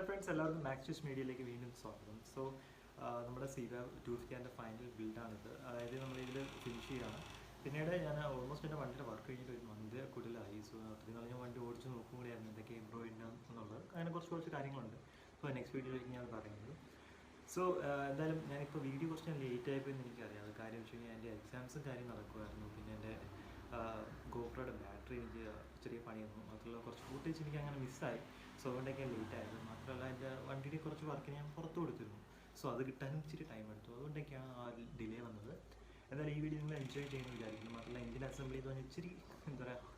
Hello friends, എല്ലാവർക്കും Maxis മീഡിയയിലേക്ക് വീണ്ടും സ്വാഗതം. സോ നമ്മുടെ CBR250 ഫൈനൽ ബിൽഡാണിത്. അതായത് നമ്മളിതിൽ ഫിനിഷ് ചെയ്യുകയാണ്. പിന്നീട് ഞാൻ ഓൾമോസ്റ്റ് എൻ്റെ വണ്ടിയുടെ വർക്ക് കഴിഞ്ഞിട്ട് ഒരു മന്ത് കൂടുതലായി. സോ അത്രയും നാൾ ഞാൻ വണ്ടി ഓടിച്ച് നോക്കും കൂടിയായിരുന്നു എന്തൊക്കെ ഇമ്പ്രൂവ് ചെയ്യണം എന്നുള്ളത്. അങ്ങനെ കുറച്ച് കാര്യങ്ങളുണ്ട്. സോ നെക്സ്റ്റ് വീഡിയോയിലേക്ക് ഞാൻ പറയുന്നത്. സോ എന്തായാലും ഞാനിപ്പോൾ വീഡിയോ കുറച്ച് ഞാൻ ലേറ്റ് ആയിപ്പോയെന്ന് എനിക്കറിയാം. അത് കാര്യം വെച്ച് കഴിഞ്ഞാൽ എൻ്റെ എക്സാംസും കാര്യം നടക്കുമായിരുന്നു. പിന്നെ എൻ്റെ ഗോപ്രോയുടെ ബാറ്ററി എനിക്ക് ചെറിയ പണിയായിരുന്നു. മാത്രമല്ല കുറച്ച് ഫുട്ടേജ് എനിക്ക് അങ്ങനെ മിസ്സായി. സോ അതുകൊണ്ടൊക്കെ ലേറ്റ് ആയത്. മാത്രമല്ല എൻ്റെ വണ്ടിയുടെ കുറച്ച് വർക്ക് ഞാൻ പുറത്ത് കൊടുത്തിരുന്നു. സോ അത് കിട്ടാനും ഇച്ചിരി ടൈം എടുത്തു. അതുകൊണ്ടൊക്കെയാണ് ആ ഡിലേ വന്നത്. എന്നാലും ഈ വീഡിയോ നിങ്ങൾ എൻജോയ് ചെയ്യുമെന്ന് വിചാരിക്കുന്നു. മാത്രമല്ല എഞ്ചിൻ അസംബിൾ ചെയ്ത് പറഞ്ഞാൽ ഇച്ചിരി എന്താ പറയുക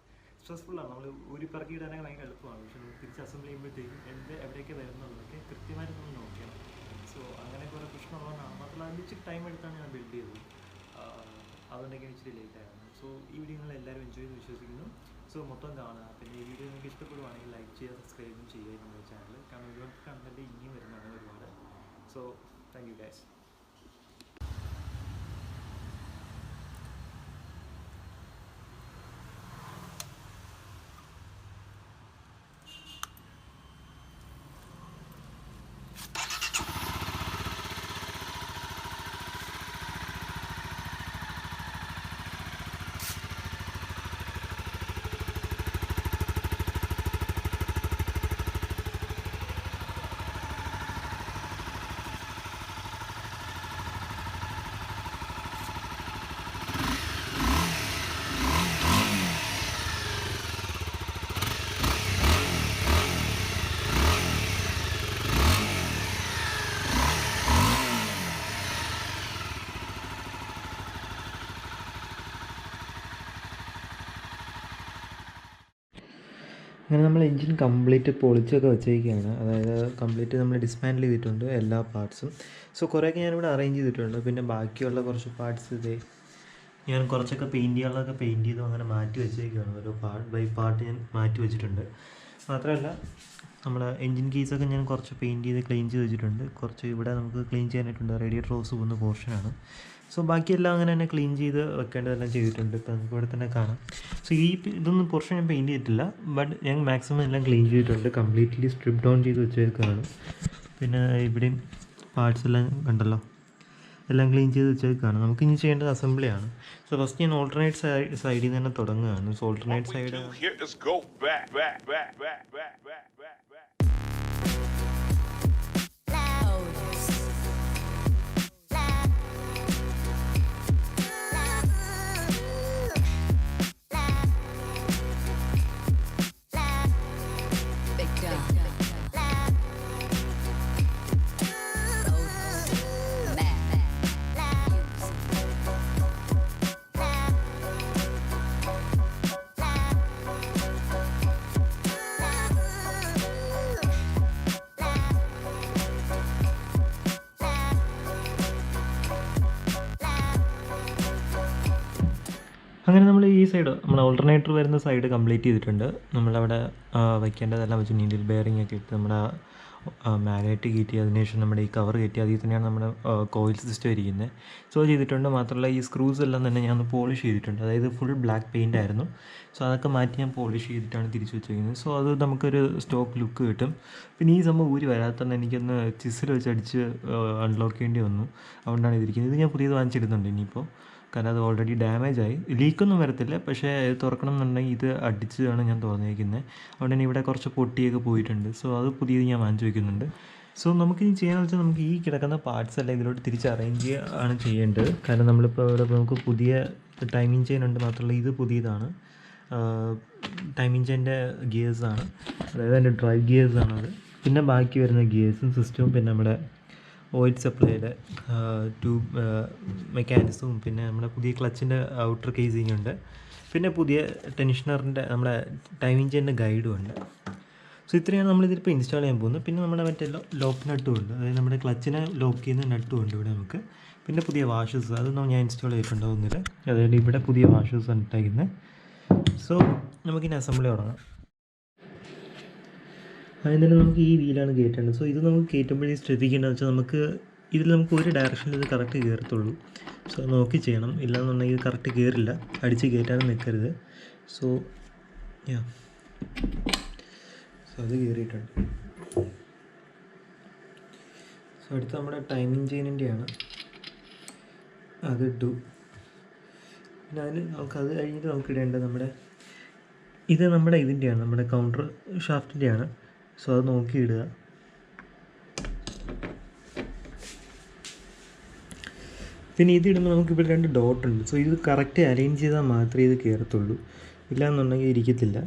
സ്ട്രെസ്ഫുള്ളാണ്. നമ്മൾ ഒരു പറക്കി ഇടാനൊക്കെ ഭയങ്കര എളുപ്പമാണ്. പക്ഷേ നമുക്ക് തിരിച്ച് അസംബിൾ ചെയ്യുമ്പോഴത്തേക്കും എവിടെയൊക്കെ വരുന്നുള്ളതൊക്കെ കൃത്യമായിട്ട് നമ്മൾ നോക്കണം. സോ അങ്ങനെ കുറേ പ്രശ്നമുള്ളതാണ്. മാത്രമല്ല അതിന് ഇച്ചിരി ടൈം എടുത്താണ് ഞാൻ ബിൽഡ് ചെയ്തത്. അതുകൊണ്ടൊക്കെയാണ് ഇച്ചിരി ലേറ്റ് ആയിരുന്നു. സോ ഈ വീഡിയോ നിങ്ങൾ എല്ലാവരും എൻജോയ് ചെയ്ത് വിശ്വസിക്കുന്നു. സോ മൊത്തം കാണുക. പിന്നെ ഈ വീഡിയോ നിങ്ങൾക്ക് ഇഷ്ടപ്പെടുവാണെങ്കിൽ ലൈക്ക് ചെയ്യുക, സബ്സ്ക്രൈബും ചെയ്യുക നമ്മുടെ ചാനൽ. കാരണം ഒരുപാട് കണ്ടന്റ് ഇനിയും വരുന്നതാണ് ഒരുപാട്. So thank you guys. അങ്ങനെ നമ്മൾ എൻജിൻ കംപ്ലീറ്റ് പൊളിച്ചൊക്കെ വെച്ചേക്കുകയാണ്. അതായത് കംപ്ലീറ്റ് നമ്മൾ ഡിസ്മാൻഡിൽ ചെയ്തിട്ടുണ്ട് എല്ലാ പാർട്സും. സോ കുറേയൊക്കെ ഞാനിവിടെ അറേഞ്ച് ചെയ്തിട്ടുണ്ട്. പിന്നെ ബാക്കിയുള്ള കുറച്ച് പാർട്സ് ഇതേ ഞാൻ കുറച്ചൊക്കെ പെയിൻറ്റ് ചെയ്യാനുള്ളതൊക്കെ പെയിൻറ്റ് ചെയ്തു അങ്ങനെ മാറ്റി വെച്ചേക്കുകയാണ്. ഓരോ പാർട്ട് ബൈ പാർട്ട് ഞാൻ മാറ്റി വെച്ചിട്ടുണ്ട്. മാത്രമല്ല നമ്മുടെ എൻജിൻ കീസൊക്കെ ഞാൻ കുറച്ച് പെയിൻറ്റ് ചെയ്ത് ക്ലീൻ ചെയ്ത് വെച്ചിട്ടുണ്ട്. കുറച്ച് ഇവിടെ നമുക്ക് ക്ലീൻ ചെയ്യാനായിട്ടുണ്ട്. റേഡിയേറ്റർ ഹോസ് പോകുന്ന പോർഷനാണ്. സോ ബാക്കിയെല്ലാം അങ്ങനെ തന്നെ ക്ലീൻ ചെയ്ത് വെക്കേണ്ടതെല്ലാം ചെയ്തിട്ടുണ്ട്. ഇപ്പോൾ നമുക്ക് ഇവിടെ തന്നെ കാണാം. സോ ഇതൊന്നും പോർഷൻ ഞാൻ പെയിൻറ്റ് ചെയ്തിട്ടില്ല. ബട്ട് ഞാൻ മാക്സിമം എല്ലാം ക്ലീൻ ചെയ്തിട്ടുണ്ട്. കംപ്ലീറ്റ്ലി സ്ട്രിപ്പ് ഡൗൺ ചെയ്ത് വെച്ചേക്കാണ്. പിന്നെ ഇവിടെയും പാർട്സ് എല്ലാം കണ്ടല്ലോ, എല്ലാം ക്ലീൻ ചെയ്ത് വെച്ചേക്കാണ്. നമുക്കിനി ചെയ്യേണ്ടത് അസംബ്ലിയാണ്. സോ ഫസ്റ്റ് ഞാൻ ഓൾട്ടർനേറ്റ് സൈഡിൽ നിന്ന് തന്നെ തുടങ്ങുകയാണ്. സോ ഓൾട്ടർനേറ്റ് സൈഡ് അങ്ങനെ നമ്മൾ ഈ സൈഡ് നമ്മൾ ഓൾട്ടർനേറ്റർ വരുന്ന സൈഡ് കംപ്ലീറ്റ് ചെയ്തിട്ടുണ്ട്. നമ്മളവിടെ വയ്ക്കേണ്ടതെല്ലാം വെച്ച് നീഡിൽ ബെയറിംഗ് ഒക്കെ ഇട്ട് നമ്മുടെ മാഗ്നറ്റ് കയറ്റി അതിനുശേഷം നമ്മുടെ ഈ കവർ കയറ്റി അതിൽ തന്നെയാണ് നമ്മുടെ കോയിൽ സിസ്റ്റം ഇരിക്കുന്നത്. സോ ചെയ്തിട്ടുണ്ട്. മാത്രമല്ല ഈ സ്ക്രൂസ് എല്ലാം തന്നെ ഞാൻ പോളിഷ് ചെയ്തിട്ടുണ്ട്. അതായത് ഫുൾ ബ്ലാക്ക് പെയിൻ്റ് ആയിരുന്നു. സോ അതൊക്കെ മാറ്റി ഞാൻ പോളിഷ് ചെയ്തിട്ടാണ് തിരിച്ച് വെച്ചിരിക്കുന്നത്. സോ അത് നമുക്കൊരു സ്റ്റോക്ക് ലുക്ക് കിട്ടും. പിന്നെ ഈ സംഭവം ഊരി വരാത്തതുകൊണ്ട് എനിക്കൊന്ന് ചിസിൽ വെച്ച് അടിച്ച് അൺലോക്ക് ചെയ്യേണ്ടി വന്നു. അതുകൊണ്ടാണ് ഇതിരിക്കുന്നത്. ഇത് ഞാൻ പുതിയത് വാങ്ങിച്ചിരുന്നുണ്ട് ഇനിയിപ്പോൾ. കാരണം അത് ഓൾറെഡി ഡാമേജ് ആയി. ലീക്കൊന്നും വരത്തില്ല, പക്ഷേ തുറക്കണം എന്നുണ്ടെങ്കിൽ ഇത് അടിച്ചാണ് ഞാൻ തുറന്നിരിക്കുന്നത്. അതുകൊണ്ട് തന്നെ ഇവിടെ കുറച്ച് പൊട്ടിയൊക്കെ പോയിട്ടുണ്ട്. സോ അത് പുതിയത് ഞാൻ വാങ്ങിച്ചു വയ്ക്കുന്നുണ്ട്. സോ നമുക്കിനി ചെയ്യാന്ന് വെച്ചാൽ നമുക്ക് ഈ കിടക്കുന്ന പാർട്സ് എല്ലാം ഇതിലോട്ട് തിരിച്ച് അറേഞ്ച് ആണ് ചെയ്യേണ്ടത്. കാരണം നമ്മളിപ്പോൾ ഇവിടെ നമുക്ക് പുതിയ ടൈമിംഗ് ചെയിൻ ഉണ്ട്. മാത്രമല്ല ഇത് പുതിയതാണ്. ടൈമിംഗ് ചെയിൻ്റെ ഗിയേഴ്സാണ്, അതായത് അതിൻ്റെ ഡ്രൈവ് ഗിയേഴ്സാണത്. പിന്നെ ബാക്കി വരുന്ന ഗിയേഴ്സും സിസ്റ്റവും പിന്നെ നമ്മുടെ ഓയിൽ സപ്ലൈയുടെ ട്യൂബ് മെക്കാനിസവും പിന്നെ നമ്മുടെ പുതിയ ക്ലച്ചിൻ്റെ ഔട്ടർ കേസിങ് ഉണ്ട്. പിന്നെ പുതിയ ടെൻഷനറിൻ്റെ നമ്മുടെ ടൈമിംഗ് ചെയിൻ്റെ ഗൈഡും ഉണ്ട്. സോ ഇത്രയാണ് നമ്മളിതിലിപ്പോൾ ഇൻസ്റ്റാൾ ചെയ്യാൻ പോകുന്നത്. പിന്നെ നമ്മുടെ മറ്റേ ലോക്ക് നട്ടും ഉണ്ട്, അതായത് നമ്മുടെ ക്ലച്ചിനെ ലോക്ക് ചെയ്യുന്ന നട്ടും ഉണ്ട് ഇവിടെ നമുക്ക്. പിന്നെ പുതിയ വാഷസ് അതൊന്നും ഞാൻ ഇൻസ്റ്റാൾ ചെയ്തിട്ടുണ്ടാവുന്നില്ല. അതായത് ഇവിടെ പുതിയ വാഷസ് ആണ് ഇട്ടേക്കുന്നത്. സോ നമുക്കിനി അസംബ്ലി തുടങ്ങാം. അതിന് തന്നെ നമുക്ക് ഈ വീലാണ് കയറ്റേണ്ടത്. സോ ഇത് നമുക്ക് കയറ്റുമ്പോഴേ ശ്രദ്ധിക്കേണ്ടതെന്ന് വെച്ചാൽ നമുക്ക് ഇതിൽ നമുക്ക് ഒരു ഡയറക്ഷനിൽ ഇത് കറക്റ്റ് കയറത്തുള്ളൂ. സോ നോക്കി ചെയ്യണം, ഇല്ലാന്നുണ്ടെങ്കിൽ കറക്റ്റ് കയറില്ല. അടിച്ച് കയറ്റാനും നിൽക്കരുത്. സോ അത് കയറിയിട്ടുണ്ട്. സോ അടുത്ത നമ്മുടെ ടൈമിംഗ് ചെയിനിൻ്റെയാണ്, അതിട്ടു. പിന്നെ അതിന് അത് കഴിഞ്ഞിട്ട് നമുക്ക് ഇടേണ്ടത് നമ്മുടെ ഇതിൻ്റെയാണ്, നമ്മുടെ കൗണ്ടർ ഷാഫ്റ്റിൻ്റെയാണ്. സോ അത് നോക്കി ഇടുക. പിന്നെ ഇതിടുമ്പോൾ നമുക്കിവിടെ 2 ഡോട്ടുണ്ട്. സോ ഇത് കറക്റ്റ് അലൈൻ ചെയ്താൽ മാത്രമേ ഇത് കയറത്തുള്ളൂ, ഇല്ലയെന്നുണ്ടെങ്കിൽ ഇരിക്കത്തില്ല.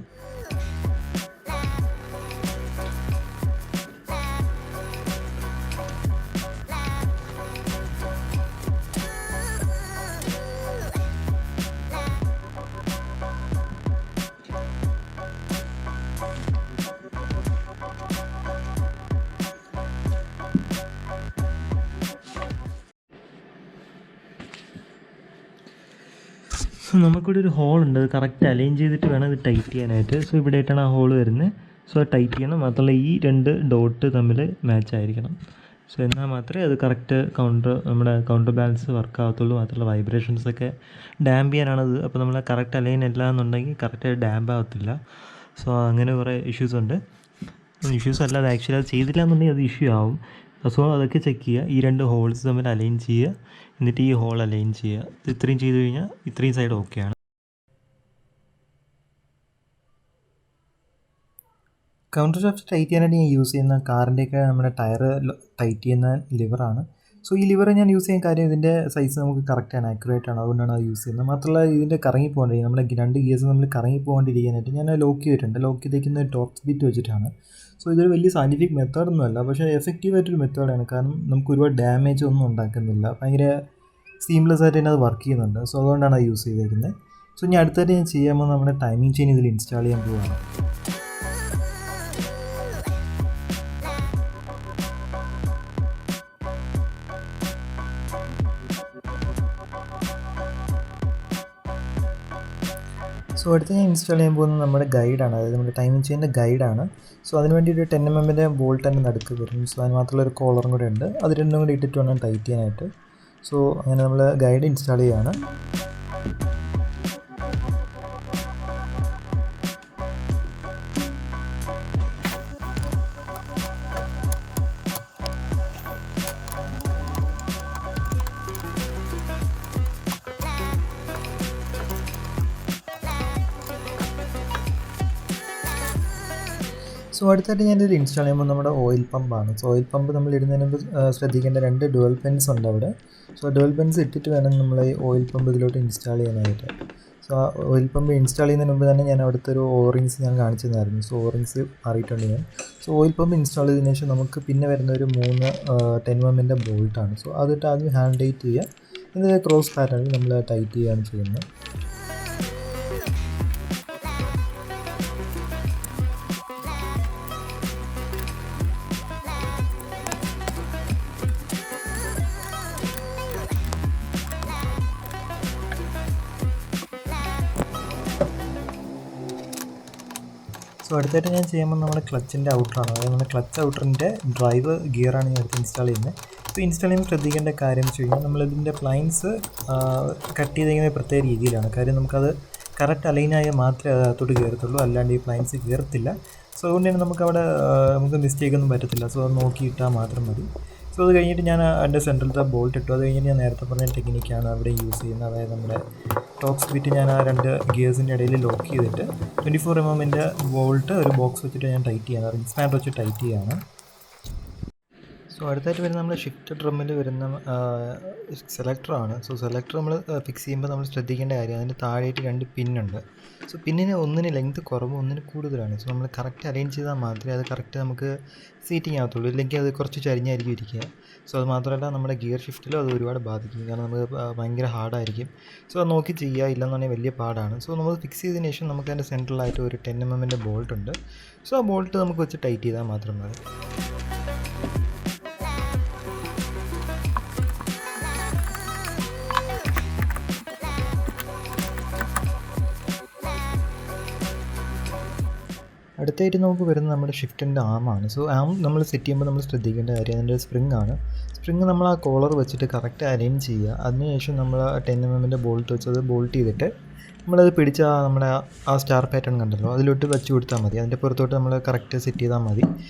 സോ നമുക്കിവിടെ ഒരു ഹോളുണ്ട്, അത് കറക്റ്റ് അലൈൻ ചെയ്തിട്ട് വേണം ഇത് ടൈറ്റ് ചെയ്യാനായിട്ട്. സോ ഇവിടെ ആയിട്ടാണ് ആ ഹോൾ വരുന്നത്. സോ അത് ടൈറ്റ് ചെയ്യണം. മാത്രമല്ല ഈ 2 ഡോട്ട് തമ്മിൽ മാച്ച് ആയിരിക്കണം. സോ എന്നാൽ മാത്രമേ അത് കറക്റ്റ് നമ്മുടെ കൗണ്ടർ ബാലൻസ് വർക്ക് ആകത്തുള്ളൂ. മാത്രമല്ല വൈബ്രേഷൻസൊക്കെ ഡാമ്പ് ചെയ്യാനാണത്. അപ്പോൾ നമ്മൾ കറക്റ്റ് അലൈൻ അല്ല എന്നുണ്ടെങ്കിൽ കറക്റ്റ് ഡാമ്പ് ആകത്തില്ല. സോ അങ്ങനെ കുറേ ഇഷ്യൂസ് ഉണ്ട്. ഇഷ്യൂസ് അല്ലാതെ ആക്ച്വലി അത് ചെയ്തില്ല എന്നുണ്ടെങ്കിൽ അത് ഇഷ്യൂ ആവും. സോ അതൊക്കെ ചെക്ക് ചെയ്യുക. ഈ 2 ഹോൾസ് തമ്മിൽ അലൈൻ ചെയ്യുക, എന്നിട്ട് ഈ ഹോൾ അലൈൻ ചെയ്യുക. ഇത്രയും ചെയ്ത് കഴിഞ്ഞാൽ ഇത്രയും സൈഡ് ഓക്കെയാണ്. കൗണ്ടർ ഷാഫ്റ്റ് ടൈറ്റ് ചെയ്യാനായിട്ട് ഞാൻ യൂസ് ചെയ്യുന്ന കാറിൻ്റെയൊക്കെ നമ്മുടെ ടയർ ടൈറ്റ് ചെയ്യുന്ന ലിവറാണ്. സോ ഈ ലിവർ ഞാൻ യൂസ് ചെയ്യാൻ കാര്യം ഇതിൻ്റെ സൈസ് നമുക്ക് കറക്റ്റാണ്, ആക്യുറേറ്റ് ആണ്, അതുകൊണ്ടാണ് അത് യൂസ് ചെയ്യുന്നത്. മാത്രമല്ല ഇതിൻ്റെ കറങ്ങി പോകാണ്ടിരിക്കും, നമ്മുടെ 2 ഗിയേഴ്സ് നമ്മൾ കറങ്ങി പോകാണ്ടിരിക്കാനായിട്ട് ഞാൻ ലോക്ക് ചെയ്തിട്ടുണ്ട്. ലോക്ക് ചെയ്തേക്കുന്ന ടോർക്സ് ബിറ്റ് വെച്ചിട്ടാണ്. സോ ഇതൊരു വലിയ സയൻറ്റിഫിക് മെത്തേഡൊന്നുമല്ല, പക്ഷേ എഫക്റ്റീവായിട്ടൊരു മെത്തേഡാണ്. കാരണം നമുക്ക് ഒരുപാട് ഡാമേജ് ഒന്നും ഉണ്ടാക്കുന്നില്ല, ഭയങ്കര സീംലെസ് ആയിട്ട് തന്നെ അത് വർക്ക് ചെയ്യുന്നുണ്ട്. സോ അതുകൊണ്ടാണ് അത് യൂസ് ചെയ്തേക്കുന്നത്. സോ ഇനി അടുത്തായിട്ട് ഞാൻ ചെയ്യാമ്പോൾ നമ്മുടെ ടൈമിംഗ് ചെയിൻ ഇതിൽ ഇൻസ്റ്റാൾ ചെയ്യാൻ പോവുകയാണ്. സോ അടുത്ത് ഞാൻ ഇൻസ്റ്റാൾ ചെയ്യാൻ പോകുന്നത് നമ്മുടെ ഗൈഡാണ്, അതായത് നമ്മുടെ ടൈമിംഗ് ചെയിൻ്റെ ഗൈഡാണ്. സോ അതിന് വേണ്ടി ഒരു 10 mm ബോൾട്ട് തന്നെ നടുക്ക് വരും. സോ അതിന് മാത്രമുള്ള ഒരു കോളറും കൂടെ ഉണ്ട്, അത് 2ഉം കൂടി ഇട്ടിട്ട് വേണം ടൈറ്റ് ചെയ്യാനായിട്ട്. സോ അങ്ങനെ നമ്മൾ ഗൈഡ് ഇൻസ്റ്റാൾ ചെയ്യുകയാണ്. സോ അടുത്തായിട്ട് ഞാനിത് ഇൻസ്റ്റാൾ ചെയ്യുമ്പോൾ നമ്മുടെ ഓയിൽ പമ്പാണ്. സോ ഓയിൽ പമ്പ് നമ്മൾ ഇടുന്നതിന് മുമ്പ് ശ്രദ്ധിക്കേണ്ട 2 ഡുവൽ പെൻസ് ഉണ്ട് അവിടെ. സോ ഡുവൽ പെൻസ് ഇട്ടിട്ട് വേണം നമ്മൾ ഈ ഓയിൽ പമ്പ് ഇതിലോട്ട് ഇൻസ്റ്റാൾ ചെയ്യാനായിട്ട്. സോ ആ ഓയിൽ പമ്പ് ഇൻസ്റ്റാൾ ചെയ്യുന്നതിന് മുമ്പ് തന്നെ ഞാൻ അവിടുത്തെ ഒരു ഓറിങ്സ് ഞാൻ കാണിച്ചു തന്നായിരുന്നു. സോ ഓറിങ്സ് മാറിയിട്ടുണ്ട് ഞാൻ. സോ ഓയിൽ പമ്പ് ഇൻസ്റ്റാൾ ചെയ്തതിനു ശേഷം നമുക്ക് പിന്നെ വരുന്ന ഒരു 3 10 mm ബോൾട്ടാണ്. സോ അതിട്ട് ആദ്യം ഹാൻഡ് ടൈറ്റ് ചെയ്യുക, എന്നിട്ട് ക്രോസ് പാറ്റേണിൽ നമ്മൾ ടൈറ്റ് ചെയ്യുകയാണ് ചെയ്യുന്നത്. സോ അടുത്തായിട്ട് ഞാൻ ചെയ്യുമ്പോൾ നമ്മുടെ ക്ലച്ചിൻ്റെ ഔട്ടറാണ്, അതായത് നമ്മുടെ ക്ലച്ച് ഔട്ടറിൻ്റെ ഡ്രൈവ് ഗിയറാണ് ഞാൻ അടുത്ത് ഇൻസ്റ്റാൾ ചെയ്യുന്നത്. ഇപ്പോൾ ഇൻസ്റ്റാൾ ചെയ്യുമ്പോൾ ശ്രദ്ധിക്കേണ്ട കാര്യം എന്ന് വെച്ച് കഴിഞ്ഞാൽ നമ്മളിതിൻ്റെ പ്ലൈൻസ് കട്ട് ചെയ്തിരിക്കുന്നത് പ്രത്യേക രീതിയിലാണ്. കാര്യം നമുക്കത് കറക്റ്റ് അലൈനായാൽ മാത്രമേ അത് അകത്തോട്ട് കയറത്തുള്ളൂ, അല്ലാണ്ട് ഈ പ്ലൈൻസ് കയറത്തില്ല. സോ അതുകൊണ്ട് തന്നെ നമുക്ക് മിസ്റ്റേക്കൊന്നും പറ്റത്തില്ല. സോ അത് നോക്കിയിട്ടാൽ മാത്രം മതി. സോ അത് കഴിഞ്ഞിട്ട് ഞാൻ അതിൻ്റെ സെൻട്രലത്തെ ബോൾട്ട് ഇട്ടു. അത് കഴിഞ്ഞിട്ട് ഞാൻ നേരത്തെ പറഞ്ഞ ടെക്നിക്കാണ് അവിടെ യൂസ് ചെയ്യുന്നത്. അതായത് നമ്മുടെ ടോക്സ് ബിറ്റ് ഞാൻ ആ 2 ഗിയേഴ്സിൻ്റെ ഇടയിൽ ലോക്ക് ചെയ്തിട്ട് 24 mm ബോൾട്ട് ഒരു ബോക്സ് വെച്ചിട്ട് ഞാൻ ടൈറ്റ് ചെയ്യുകയാണ്, റിംഗ് സ്പാനർ വെച്ച് ടൈറ്റ് ചെയ്യുകയാണ്. സോ അടുത്തായിട്ട് വരുന്ന നമ്മുടെ ഷിഫ്റ്റ് ഡ്രമ്മിൽ വരുന്ന സെലക്ടറാണ്. സോ സെലക്ടർ നമ്മൾ ഫിക്സ് ചെയ്യുമ്പോൾ നമ്മൾ ശ്രദ്ധിക്കേണ്ട കാര്യം, അതിൻ്റെ താഴെയായിട്ട് 2 പിന്നുണ്ട്. സോ പിന്നിന് ഒന്നിന് ലെങ്ത് കുറവ്, ഒന്നിന് കൂടുതലാണ്. സോ നമ്മൾ കറക്റ്റ് അലൈൻ ചെയ്താൽ മാത്രമേ അത് കറക്റ്റ് നമുക്ക് സീറ്റിംഗ് ആകത്തുള്ളൂ, ഇല്ലെങ്കിൽ അത് കുറച്ച് ചരിഞ്ഞായിരിക്കും ഇരിക്കുക. സോ അത് മാത്രമല്ല നമ്മുടെ ഗിയർ ഷിഫ്റ്റിലും അത് ഒരുപാട് ബാധിക്കും, കാരണം നമുക്ക് ഭയങ്കര ഹാർഡായിരിക്കും. സോ അത് നോക്കി ചെയ്യുക, ഇല്ലെന്നുണ്ടെങ്കിൽ വലിയ പാടാണ്. സോ നമ്മൾ ഫിക്സ് ചെയ്തതിന് ശേഷം നമുക്ക് അതിൻ്റെ സെൻട്രലായിട്ട് ഒരു 10 mm ബോൾട്ട് ഉണ്ട്. സോ ആ ബോൾട്ട് നമുക്ക് വെച്ച് ടൈറ്റ് ചെയ്താൽ മാത്രം മതി. അടുത്തായിട്ട് നമുക്ക് വരുന്നത് നമ്മുടെ ഷിഫ്റ്റിൻ്റെ ആമാണ്. സോ ആം നമ്മൾ സെറ്റ് ചെയ്യുമ്പോൾ നമ്മൾ ശ്രദ്ധിക്കേണ്ട കാര്യം അതിൻ്റെ സ്പ്രിങ് ആണ്. സ്പ്രിങ് നമ്മൾ ആ കോളർ വെച്ചിട്ട് കറക്റ്റ് അലൈൻ ചെയ്യുക. അതിനുശേഷം നമ്മൾ 10 mm ബോൾട്ട് വെച്ച് അത് ബോൾട്ട് ചെയ്തിട്ട് നമ്മളത് പിടിച്ച് നമ്മുടെ ആ സ്റ്റാർ പാറ്റേൺ കണ്ടല്ലോ അതിലോട്ട് വെച്ച് കൊടുത്താൽ മതി. അതിൻ്റെ പുറത്തോട്ട് നമ്മൾ കറക്റ്റ് സെറ്റ് ചെയ്താൽ മതി,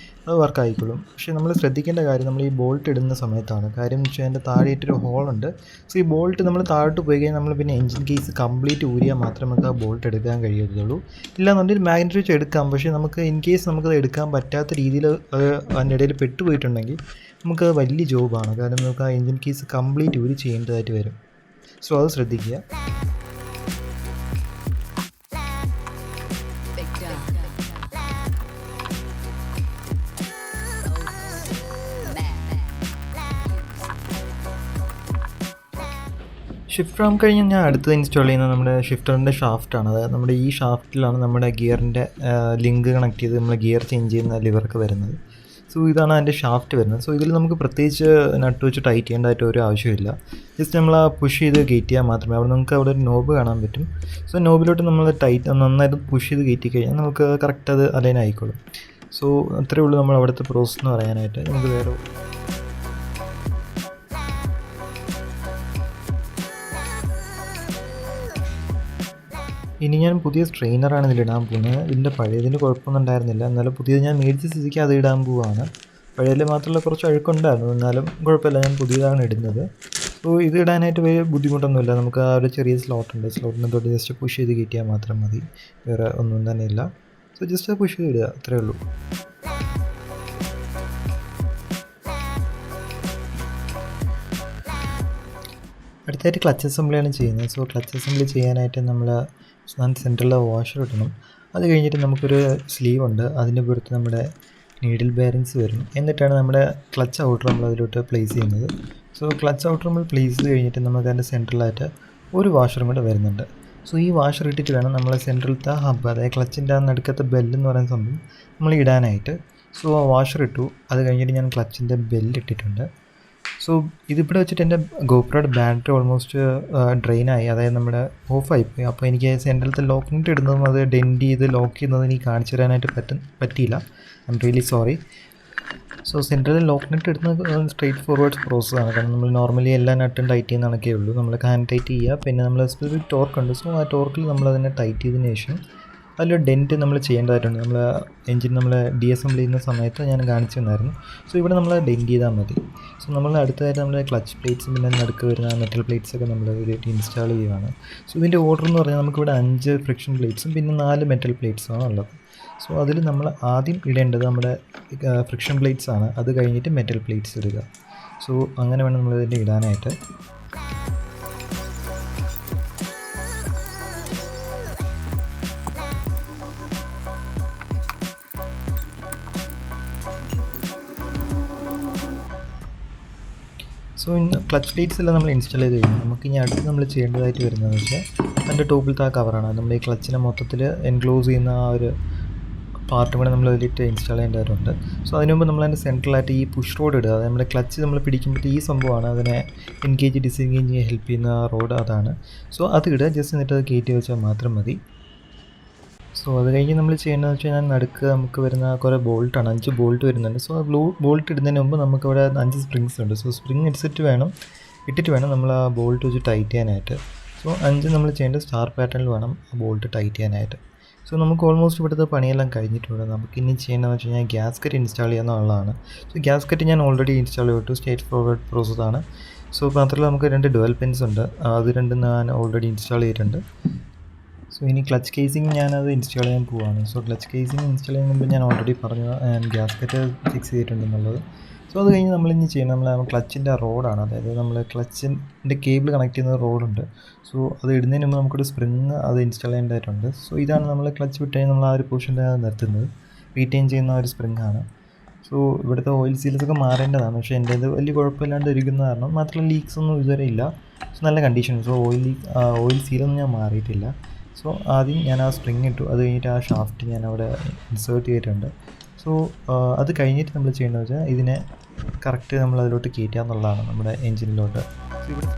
അത് വർക്ക് ആയിക്കോളും. പക്ഷേ നമ്മൾ ശ്രദ്ധിക്കേണ്ട കാര്യം നമ്മൾ ഈ ബോൾട്ട് ഇടുന്ന സമയത്താണ്. കാര്യം എന്ന് വെച്ചാൽ അതിൻ്റെ താഴെയായിട്ടൊരു ഹോളുണ്ട്. സോ ഈ ബോൾട്ട് നമ്മൾ താഴോട്ട് പോയി കഴിഞ്ഞാൽ നമ്മൾ പിന്നെ എഞ്ചിൻ കേസ് കംപ്ലീറ്റ് ഊരിയാൽ മാത്രമേ നമുക്ക് ആ ബോൾട്ട് എടുക്കാൻ കഴിയത്തുള്ളൂ. ഇല്ലാന്നുണ്ടെങ്കിൽ മാഗ്നറ്റ് വെച്ച് എടുക്കാം. പക്ഷേ നമുക്ക് ഇൻ കേസ് നമുക്കത് എടുക്കാൻ പറ്റാത്ത രീതിയിൽ അത് അതിൻ്റെ ഇടയിൽ പെട്ടുപോയിട്ടുണ്ടെങ്കിൽ നമുക്കത് വലിയ ജോബാണ്. കാരണം നമുക്ക് ആ എഞ്ചിൻ കേസ് കംപ്ലീറ്റ് ഊരി ചെയ്യേണ്ടതായിട്ട് വരും. സോ അത് ശ്രദ്ധിക്കുക. ഷിഫ്റ്റ് റാം കഴിഞ്ഞ് ഞാൻ അടുത്തത് ഇൻസ്റ്റാൾ ചെയ്യുന്നത് നമ്മുടെ ഷിഫ്റ്ററിൻ്റെ ഷാഫ്റ്റാണ്. അതായത് നമ്മുടെ ഈ ഷാഫ്റ്റിലാണ് നമ്മുടെ ഗിയറിൻ്റെ ലിങ്ക് കണക്ട് ചെയ്ത് നമ്മൾ ഗിയർ ചേഞ്ച് ചെയ്യുന്ന ലിവർക്ക് വരുന്നത്. സോ ഇതാണ് അതിൻ്റെ ഷാഫ്റ്റ് വരുന്നത്. സോ ഇതിൽ നമുക്ക് പ്രത്യേകിച്ച് നട്ട് വെച്ച് ടൈറ്റ് ചെയ്യേണ്ടതായിട്ട് ഒരു ആവശ്യമില്ല. ജസ്റ്റ് നമ്മൾ ആ പുഷ് ചെയ്ത് കയറ്റിയാൽ മാത്രമേ അവിടെ നമുക്ക് അവിടെ ഒരു നോബ് കാണാൻ പറ്റും. സോ നോബിലോട്ട് നമ്മൾ നന്നായിട്ട് പുഷ് ചെയ്ത് കയറ്റി കഴിഞ്ഞാൽ നമുക്ക് കറക്റ്റ് അത് അലൈൻ ആയിക്കോളും. സോ അത്രയേ ഉള്ളൂ നമ്മൾ അവിടുത്തെ പ്രോസസ്സ് എന്ന് പറയാനായിട്ട്. നമുക്ക് വേറെ ഇനി ഞാൻ പുതിയ സ്ട്രെയിനറാണ് ഇതിലിടാൻ പോകുന്നത്. ഇതിൻ്റെ പഴയതിന് കുഴപ്പമൊന്നും ഉണ്ടായിരുന്നില്ല, എന്നാലും പുതിയത് ഞാൻ മേടിച്ച സ്ഥിതിക്ക് അത് ഇടാൻ പോവുകയാണ്. പഴയതിൽ മാത്രമല്ല കുറച്ച് അഴുക്കുണ്ടായിരുന്നു, എന്നാലും കുഴപ്പമില്ല, ഞാൻ പുതിയതാണ് ഇടുന്നത്. സോ ഇത് ഇടാനായിട്ട് വലിയ ബുദ്ധിമുട്ടൊന്നുമില്ല. നമുക്ക് ആ ഒരു ചെറിയ സ്ലോട്ടുണ്ട്, സ്ലോട്ടിനെ തൊട്ട് ജസ്റ്റ് പുഷ് ചെയ്ത് കയറ്റിയാൽ മാത്രം മതി, വേറെ ഒന്നും തന്നെ ഇല്ല. സോ ജസ്റ്റ് പുഷ് ചെയ്ത് ഇടുക, അത്രയേ ഉള്ളൂ. അടുത്തായിട്ട് ക്ലച്ച് അസംബ്ലിയാണ് ചെയ്യുന്നത്. സോ ക്ലച്ച് അസംബ്ലി ചെയ്യാനായിട്ട് നമ്മൾ സെൻറ്ററിൽ വാഷർ ഇടണം. അത് കഴിഞ്ഞിട്ട് നമുക്കൊരു സ്ലീവ് ഉണ്ട്, അതിൻ്റെ പുറത്ത് നമ്മുടെ നീഡിൽ ബെയറിങ്സ് വരും. എന്നിട്ടാണ് നമ്മുടെ ക്ലച്ച് ഔട്ടർ നമ്മൾ അതിലോട്ട് പ്ലേസ് ചെയ്യുന്നത്. സോ ക്ലച്ച് ഔട്ടർ നമ്മൾ പ്ലേസ് ചെയ്ത് കഴിഞ്ഞിട്ട് നമുക്ക് അതിൻ്റെ സെൻട്രലായിട്ട് ഒരു വാഷറും കൂടെ വരുന്നുണ്ട്. സോ ഈ വാഷർ ഇട്ടിട്ട് വേണം നമ്മൾ സെൻട്രലത്തെ ഹബ്ബ്, അതായത് ക്ലച്ചിൻ്റെ ആ നടുക്കത്തെ ബെല്ലെന്ന് പറയുന്ന സംഭവം നമ്മൾ ഇടാനായിട്ട്. സോ ആ വാഷർ ഇട്ടു. അത് കഴിഞ്ഞിട്ട് ഞാൻ ക്ലച്ചിൻ്റെ ബെല്ലിട്ടിട്ടുണ്ട്. സോ ഇതിവിടെ വെച്ചിട്ട് എൻ്റെ ഗോപ്രോയുടെ ബാറ്ററി ഓൾമോസ്റ്റ് ഡ്രെയിനായി, അതായത് നമ്മുടെ ഓഫായിപ്പോയി. അപ്പോൾ എനിക്ക് സെൻട്രലത്തെ ലോക്കിനിട്ട് ഇടുന്നതും അത് ഡെൻഡ് ചെയ്ത് ലോക്ക് ചെയ്യുന്നതും എനിക്ക് കാണിച്ചു തരാനായിട്ട് പറ്റിയില്ല. I'm really sorry. So സെൻട്രലിൽ ലോക്കിനിട്ട് ഇടുന്നത് സ്ട്രെയിറ്റ് ഫോർവേഡ് പ്രോസസ്സാണ്. കാരണം നമ്മൾ നോർമലി എല്ലാ നട്ടും ടൈറ്റ് ചെയ്യുന്ന കണക്കേ ഉള്ളൂ. നമ്മൾ ഹാൻഡ് ടൈറ്റ് ചെയ്യുക, പിന്നെ നമ്മൾ സ്പെസിഫിക് ടോർക്ക് ഉണ്ട്. സോ ആ ടോർക്കിൽ നമ്മൾ അതിനെ ടൈറ്റ് ചെയ്തതിന് ശേഷം അതിലൊരു ഡെൻറ്റ് നമ്മൾ ചെയ്യേണ്ടതായിട്ടുണ്ട്. നമ്മൾ എൻജിൻ നമ്മൾ ഡീഅസംബിൾ ചെയ്യുന്ന സമയത്ത് ഞാൻ കാണിച്ചു തന്നായിരുന്നു. സോ ഇവിടെ നമ്മൾ ഡെൻറ്റ് ചെയ്താൽ മതി. സോ നമ്മൾ അടുത്തതായിട്ട് നമ്മൾ ക്ലച്ച് പ്ലേറ്റ്സും പിന്നെ നടുക്ക് വരുന്ന മെറ്റൽ പ്ലേറ്റ്സൊക്കെ നമ്മൾ ഇതിലേക്ക് ഇൻസ്റ്റാൾ ചെയ്യുകയാണ്. സോ ഇതിൻ്റെ ഓർഡർ എന്ന് പറഞ്ഞാൽ നമുക്കിവിടെ 5 ഫ്രിക്ഷൻ പ്ലേറ്റ്സും പിന്നെ 4 മെറ്റൽ പ്ലേറ്റ്സുമാണ് ഉള്ളത്. സോ അതിൽ നമ്മൾ ആദ്യം ഇടേണ്ടത് നമ്മുടെ ഫ്രിക്ഷൻ പ്ലേറ്റ്സ് ആണ്. അത് കഴിഞ്ഞിട്ട് മെറ്റൽ പ്ലേറ്റ്സ് ഇടുക. സോ അങ്ങനെ വേണം നമ്മളിതിൻ്റെ ഇടാനായിട്ട്. സോ ക്ലച്ച് പ്ലേറ്റ്സ് എല്ലാം നമ്മൾ ഇൻസ്റ്റാൾ ചെയ്ത് കഴിഞ്ഞു. നമുക്ക് ഇനി അടുത്ത് നമ്മൾ ചെയ്യേണ്ടതായിട്ട് വരുന്നതെന്ന് വെച്ചാൽ അതിൻ്റെ ടോപ്പിലത്തെ ആ കവറാണ്. നമ്മൾ ഈ ക്ലച്ചിനെ മൊത്തത്തിൽ എൻക്ലോസ് ചെയ്യുന്ന ആ ഒരു പാർട്ടും കൂടെ നമ്മൾ അതിലിട്ട് ഇൻസ്റ്റാൾ ചെയ്യേണ്ടതായിട്ടുണ്ട്. സോ അതിന് മുമ്പ് നമ്മൾ അതിൻ്റെ സെൻട്രലായിട്ട് ഈ പുഷ് റോഡ് ഇടുക. അത് നമ്മുടെ ക്ലച്ച് നമ്മൾ പിടിക്കുമ്പോഴത്തെ ഈ സംഭവമാണ് അതിനെ എൻഗേജ് ഡിസെൻഗേജ് ചെയ്യാൻ ഹെൽപ്പ് ചെയ്യുന്ന റോഡ്, അതാണ്. സോ അത് ഇടുക, ജസ്റ്റ് എന്നിട്ട് അത് കയറ്റി വെച്ചാൽ മാത്രം മതി. സോ അത് കഴിഞ്ഞ് നമ്മൾ ചെയ്യേണ്ടതെന്ന് വെച്ച് കഴിഞ്ഞാൽ നടുക്ക് നമുക്ക് വരുന്ന കുറേ ബോൾട്ടാണ്, 5 ബോൾട്ട് വരുന്നുണ്ട്. സോ ആ ബോൾട്ട് ഇടുന്നതിന് മുമ്പ് നമുക്കവിടെ 5 സ്പ്രിങ്സ് ഉണ്ട്. സോ സ്പ്രിങ് ഇട്ടിട്ട് വേണം നമ്മൾ ആ ബോൾട്ട് വെച്ച് ടൈറ്റ് ചെയ്യാനായിട്ട്. സോ 5 നമ്മൾ ചെയ്യേണ്ടത് സ്റ്റാർ പാറ്റേണിൽ വേണം ആ ബോൾട്ട് ടൈറ്റ് ചെയ്യാനായിട്ട്. സോ നമുക്ക് ഓൾമോസ്റ്റ് ഇവിടുത്തെ പണിയെല്ലാം കഴിഞ്ഞിട്ടുണ്ട്. നമുക്ക് ഇനി ചെയ്യേണ്ടതെന്ന് വെച്ച് കഴിഞ്ഞാൽ ഗ്യാസ്കറ്റ് ഇൻസ്റ്റാൾ ചെയ്യാന്നുള്ളതാണ്. സോ ഗ്യാസ്കറ്റ് ഞാൻ ഓൾറെഡി ഇൻസ്റ്റാൾ ചെയ്തിട്ടു, സ്റ്റേറ്റ് ഫോർവേഡ് പ്രോസസ്സാണ്. സോ മാത്രമല്ല നമുക്ക് 2 ഡുവൽ പെൻസ് ഉണ്ട്, അത് രണ്ടും ഞാൻ ഓൾറെഡി ഇൻസ്റ്റാൾ ചെയ്തിട്ടുണ്ട്. സോ ഇനി ക്ലച്ച് കേസിങ് ഞാനത് ഇൻസ്റ്റാൾ ചെയ്യാൻ പോവുകയാണ്. സോ ക്ലച്ച് കേസിങ് ഇൻസ്റ്റാൾ ചെയ്യുന്ന മുമ്പ് ഞാൻ ഓൾറെഡി പറഞ്ഞു ഗ്യാസ്കറ്റ് ഫിക്സ് ചെയ്തിട്ടുണ്ടെന്നുള്ളത്. സോ അത് കഴിഞ്ഞ് നമ്മളിനി ചെയ്യണം, നമ്മൾ ക്ലച്ചിൻ്റെ റോഡാണ്, അതായത് നമ്മൾ ക്ലച്ചിൻ്റെ കേബിൾ കണക്ട് ചെയ്യുന്ന റോഡുണ്ട്. സോ അത് ഇടുന്നതിന് മുമ്പ് നമുക്കൊരു സ്പ്രിങ് അത് ഇൻസ്റ്റാൾ ചെയ്യേണ്ടതായിട്ടുണ്ട്. സോ ഇതാണ് നമ്മൾ ക്ലച്ച് വിട്ട് കഴിഞ്ഞാൽ നമ്മൾ ആ ഒരു പൊസിഷൻ്റെ നിർത്തുന്നത്, റീറ്റെയിൻ ചെയ്യുന്ന ഒരു സ്പ്രിങ് ആണ്. സോ ഇവിടുത്തെ ഓയിൽ സീൽസൊക്കെ മാറേണ്ടതാണ്, പക്ഷേ എൻ്റെ ഇത് വലിയ കുഴപ്പമില്ലാണ്ട് ഇരിക്കുന്ന കാരണം മാത്രമല്ല ലീക്സ് ഒന്നും ഇതുവരെ ഇല്ല. സോ നല്ല കണ്ടീഷൻ. സോ ഓയിൽ സീലൊന്നും ഞാൻ മാറിയിട്ടില്ല. സോ ആദ്യം ഞാൻ ആ സ്പ്രിങ് ഇട്ടു, അത് കഴിഞ്ഞിട്ട് ആ ഷാഫ്റ്റ് ഞാൻ അവിടെ ഇൻസേർട്ട് ചെയ്തിട്ടുണ്ട്. സോ അത് കഴിഞ്ഞിട്ട് നമ്മൾ ചെയ്യേണ്ടത് വെച്ചാൽ ഇതിനെ കറക്റ്റ് നമ്മൾ അതിലോട്ട് കയറ്റുക എന്നുള്ളതാണ് നമ്മുടെ എൻജിനിലോട്ട്. ഇവിടെ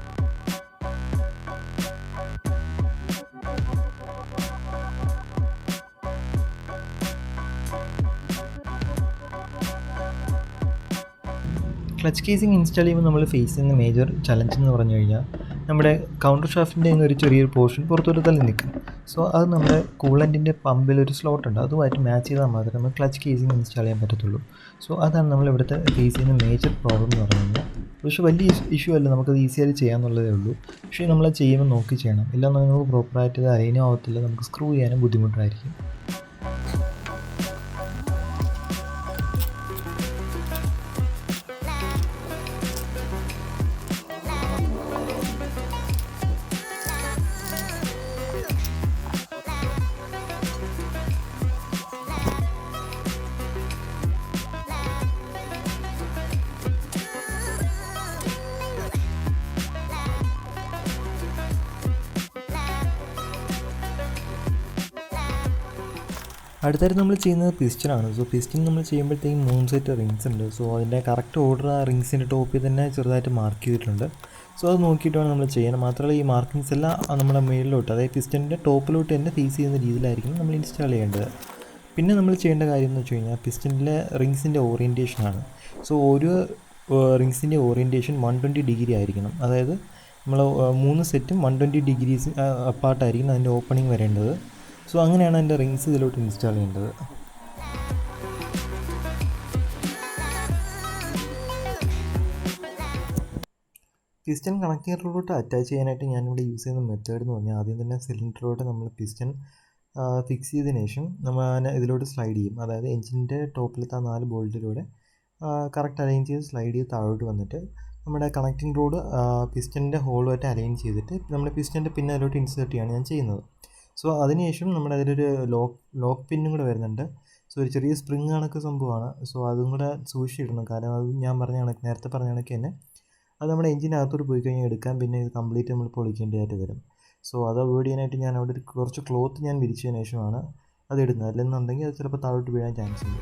ക്ലച്ച് കേസിങ് ഇൻസ്റ്റാൾ ചെയ്യുമ്പോൾ നമ്മൾ ഫേസ് ചെയ്യുന്ന മേജർ ചലഞ്ച് എന്ന് പറഞ്ഞു കഴിഞ്ഞാൽ നമ്മുടെ കൗണ്ടർ ഷാഫ്റ്റിൻ്റെ ഒരു ചെറിയൊരു പോർഷൻ പുറത്തോട്ട് തള്ളി നിൽക്കും. സോ അത് നമ്മുടെ കൂളൻറ്റിൻ്റെ പമ്പിൽ ഒരു സ്ലോട്ട് ഉണ്ട്, അതുമായിട്ട് മാച്ച് ചെയ്താൽ മാത്രമേ നമ്മൾ ക്ലച്ച് കേസിങ് ഇൻസ്റ്റാൾ ചെയ്യാൻ പറ്റത്തുള്ളൂ. സോ അതാണ് നമ്മളിവിടുത്തെ ഫേസ് ചെയ്യുന്ന മേജർ പ്രോബ്ലം എന്ന് പറഞ്ഞു കഴിഞ്ഞാൽ. പക്ഷേ വലിയ ഇഷ്യൂ അല്ല, നമുക്കത് ഈസിയായിട്ട് ചെയ്യാമെന്നുള്ളതേ ഉള്ളൂ. പക്ഷേ നമ്മളത് ചെയ്യുമ്പോൾ നോക്കി ചെയ്യണം, ഇല്ലാന്ന് നമുക്ക് പ്രോപ്പറായിട്ട് അത് അലൈനും ആവത്തില്ല, നമുക്ക് സ്ക്രൂ ചെയ്യാനും ബുദ്ധിമുട്ടായിരിക്കും. അടുത്തായിട്ട് നമ്മൾ ചെയ്യുന്നത് പിസ്റ്റനാണ്. സോ പിസ്റ്റൻ നമ്മൾ ചെയ്യുമ്പോഴത്തേക്കും 3 സെറ്റ് റിങ്സ് ഉണ്ട്. സോ അതിൻ്റെ കറക്റ്റ് ഓർഡർ ആ റിങ്സിൻ്റെ ടോപ്പിൽ തന്നെ ചെറുതായിട്ട് മാർക്ക് ചെയ്തിട്ടുണ്ട്. സോ അത് നോക്കിയിട്ട് വേണം നമ്മൾ ചെയ്യാൻ. മാത്രമല്ല ഈ മാർക്കിങ്സ് എല്ലാം നമ്മുടെ മേളിലോട്ട്, അതായത് പിസ്റ്റൻ്റെ ടോപ്പിലോട്ട് തന്നെ ഫേസ് ചെയ്യുന്ന രീതിയിലായിരിക്കും നമ്മൾ ഇൻസ്റ്റാൾ ചെയ്യേണ്ടത്. പിന്നെ നമ്മൾ ചെയ്യേണ്ട കാര്യം എന്ന് വെച്ച് കഴിഞ്ഞാൽ പിസ്റ്റനിലെ റിങ്സിൻ്റെ ഓറിയൻറ്റേഷനാണ്. സോ ഓരോ റിങ്സിൻ്റെ ഓറിയൻറ്റേഷൻ 120 ഡിഗ്രി ആയിരിക്കണം. അതായത് നമ്മൾ 3 സെറ്റും 120 ഡിഗ്രീസ് അപ്പാർട്ടായിരിക്കും അതിൻ്റെ ഓപ്പണിംഗ് വരേണ്ടത്. സോ അങ്ങനെയാണ് അതിൻ്റെ റിങ്സ് ഇതിലോട്ട് ഇൻസ്റ്റാൾ ചെയ്യേണ്ടത്. പിസ്റ്റൺ കണക്റ്ററിലോട്ട് അറ്റാച്ച് ചെയ്യാനായിട്ട് ഞാനിവിടെ യൂസ് ചെയ്യുന്ന മെത്തേഡ് എന്ന് പറഞ്ഞാൽ ആദ്യം തന്നെ സിലിണ്ടറിലോട്ട് നമ്മൾ പിസ്റ്റൺ ഫിക്സ് ചെയ്തതിന് ശേഷം നമ്മൾ ഇതിലോട്ട് സ്ലൈഡ് ചെയ്യും. അതായത് എഞ്ചിൻ്റെ ടോപ്പിലത്തെ 4 ബോൾട്ടിലൂടെ കറക്റ്റ് അലൈൻ ചെയ്ത് സ്ലൈഡ് ചെയ്ത് താഴോട്ട് വന്നിട്ട് നമ്മുടെ കണക്റ്റിംഗ് റോഡ് പിസ്റ്റൻ്റെ ഹോളുമായിട്ട് അലൈൻ ചെയ്തിട്ട് നമ്മുടെ പിസ്റ്റൻ്റെ പിന്നെ അതിലോട്ട് ഇൻസേർട്ട് ചെയ്യുകയാണ് ഞാൻ ചെയ്യുന്നത്. സോ അതിനുശേഷം നമ്മുടെ അതിലൊരു ലോക്ക് പിന്നും കൂടെ വരുന്നുണ്ട്. സോ ഒരു ചെറിയ സ്പ്രിങ് കണക്ക് സംഭവമാണ്. സോ അതും കൂടെ സൂക്ഷിച്ചിടണം, കാരണം അത് ഞാൻ നേരത്തെ പറഞ്ഞ കണക്ക് തന്നെ അത് നമ്മുടെ എഞ്ചിനകത്തോട്ട് പോയി കഴിഞ്ഞാൽ എടുക്കാൻ പിന്നെ ഇത് കംപ്ലീറ്റ് നമ്മൾ പൊളിക്കേണ്ടതായിട്ട് വരും. സോ അത് അവോയ്ഡ് ചെയ്യാനായിട്ട് ഞാൻ അവിടെ കുറച്ച് ക്ലോത്ത് ഞാൻ വിരിച്ചതിന് ശേഷമാണ് അത് ഇടുന്നത്. അല്ലെന്നുണ്ടെങ്കിൽ അത് ചിലപ്പോൾ താഴോട്ട് വീഴാൻ ചാൻസ് ഉണ്ട്.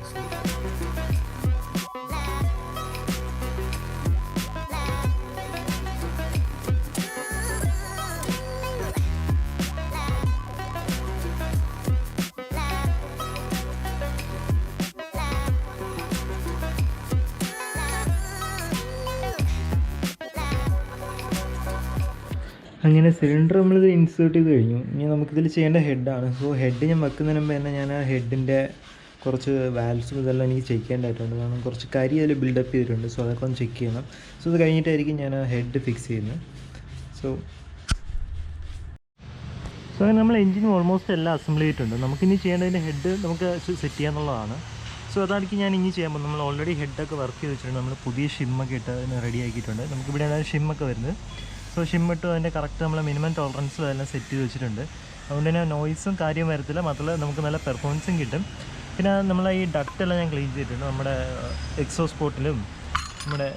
അങ്ങനെ സിലിണ്ടർ നമ്മളിത് ഇൻസേർട്ട് ചെയ്ത് കഴിഞ്ഞു. ഇനി നമുക്കിതിൽ ചെയ്യേണ്ട ഹെഡാണ്. സോ ഹെഡ് ഞാൻ വെക്കുന്നതിന് മുമ്പ് തന്നെ ഞാൻ ആ ഹെഡിൻ്റെ കുറച്ച് വാൽവ്സും ഇതെല്ലാം എനിക്ക് ചെക്ക് ചെയ്യേണ്ടതായിട്ടുണ്ട്. കാരണം കുറച്ച് കരി അതിൽ ബിൽഡപ്പ് ചെയ്തിട്ടുണ്ട്. സോ അതൊക്കെ ഒന്ന് ചെക്ക് ചെയ്യണം. സോ ഇത് കഴിഞ്ഞിട്ടായിരിക്കും ഞാൻ ആ ഹെഡ് ഫിക്സ് ചെയ്യുന്നത്. സോ അങ്ങനെ നമ്മൾ എഞ്ചിൻ ഓൾമോസ്റ്റ് എല്ലാം അസംബിൾ ചെയ്തിട്ടുണ്ട്. നമുക്കിനി ചെയ്യേണ്ടതിൻ്റെ ഹെഡ് നമുക്ക് സെറ്റ് ചെയ്യാന്നുള്ളതാണ്. സോ അതായിരിക്കും ഞാൻ ഇനി ചെയ്യാൻ പോകുന്നത്. നമ്മൾ ഓൾറെഡി ഹെഡൊക്കെ വർക്ക് ചെയ്ത് വെച്ചിട്ടുണ്ട്. നമ്മൾ പുതിയ ഷിമ്മൊക്കെ ഇട്ട് അതിന് റെഡി ആക്കിയിട്ടുണ്ട്. നമുക്കിവിടെയാണ് ഷിമ്മൊക്കെ വരുന്നത്. സോ ഷിമ്മിട്ട് അതിൻ്റെ കറക്റ്റ് നമ്മൾ മിനിമം ടോളറൻസും അതെല്ലാം സെറ്റ് ചെയ്ത് വെച്ചിട്ടുണ്ട്. അതുകൊണ്ട് തന്നെ നോയ്സും കാര്യം വരത്തില്ല, മാത്രമല്ല നമുക്ക് നല്ല പെർഫോമൻസും കിട്ടും. പിന്നെ നമ്മൾ ഈ ഡക്റ്റെല്ലാം ഞാൻ ക്ലീൻ ചെയ്തിട്ടുണ്ട്. നമ്മുടെ എക്സോസ് പോർട്ടിലും നമ്മുടെ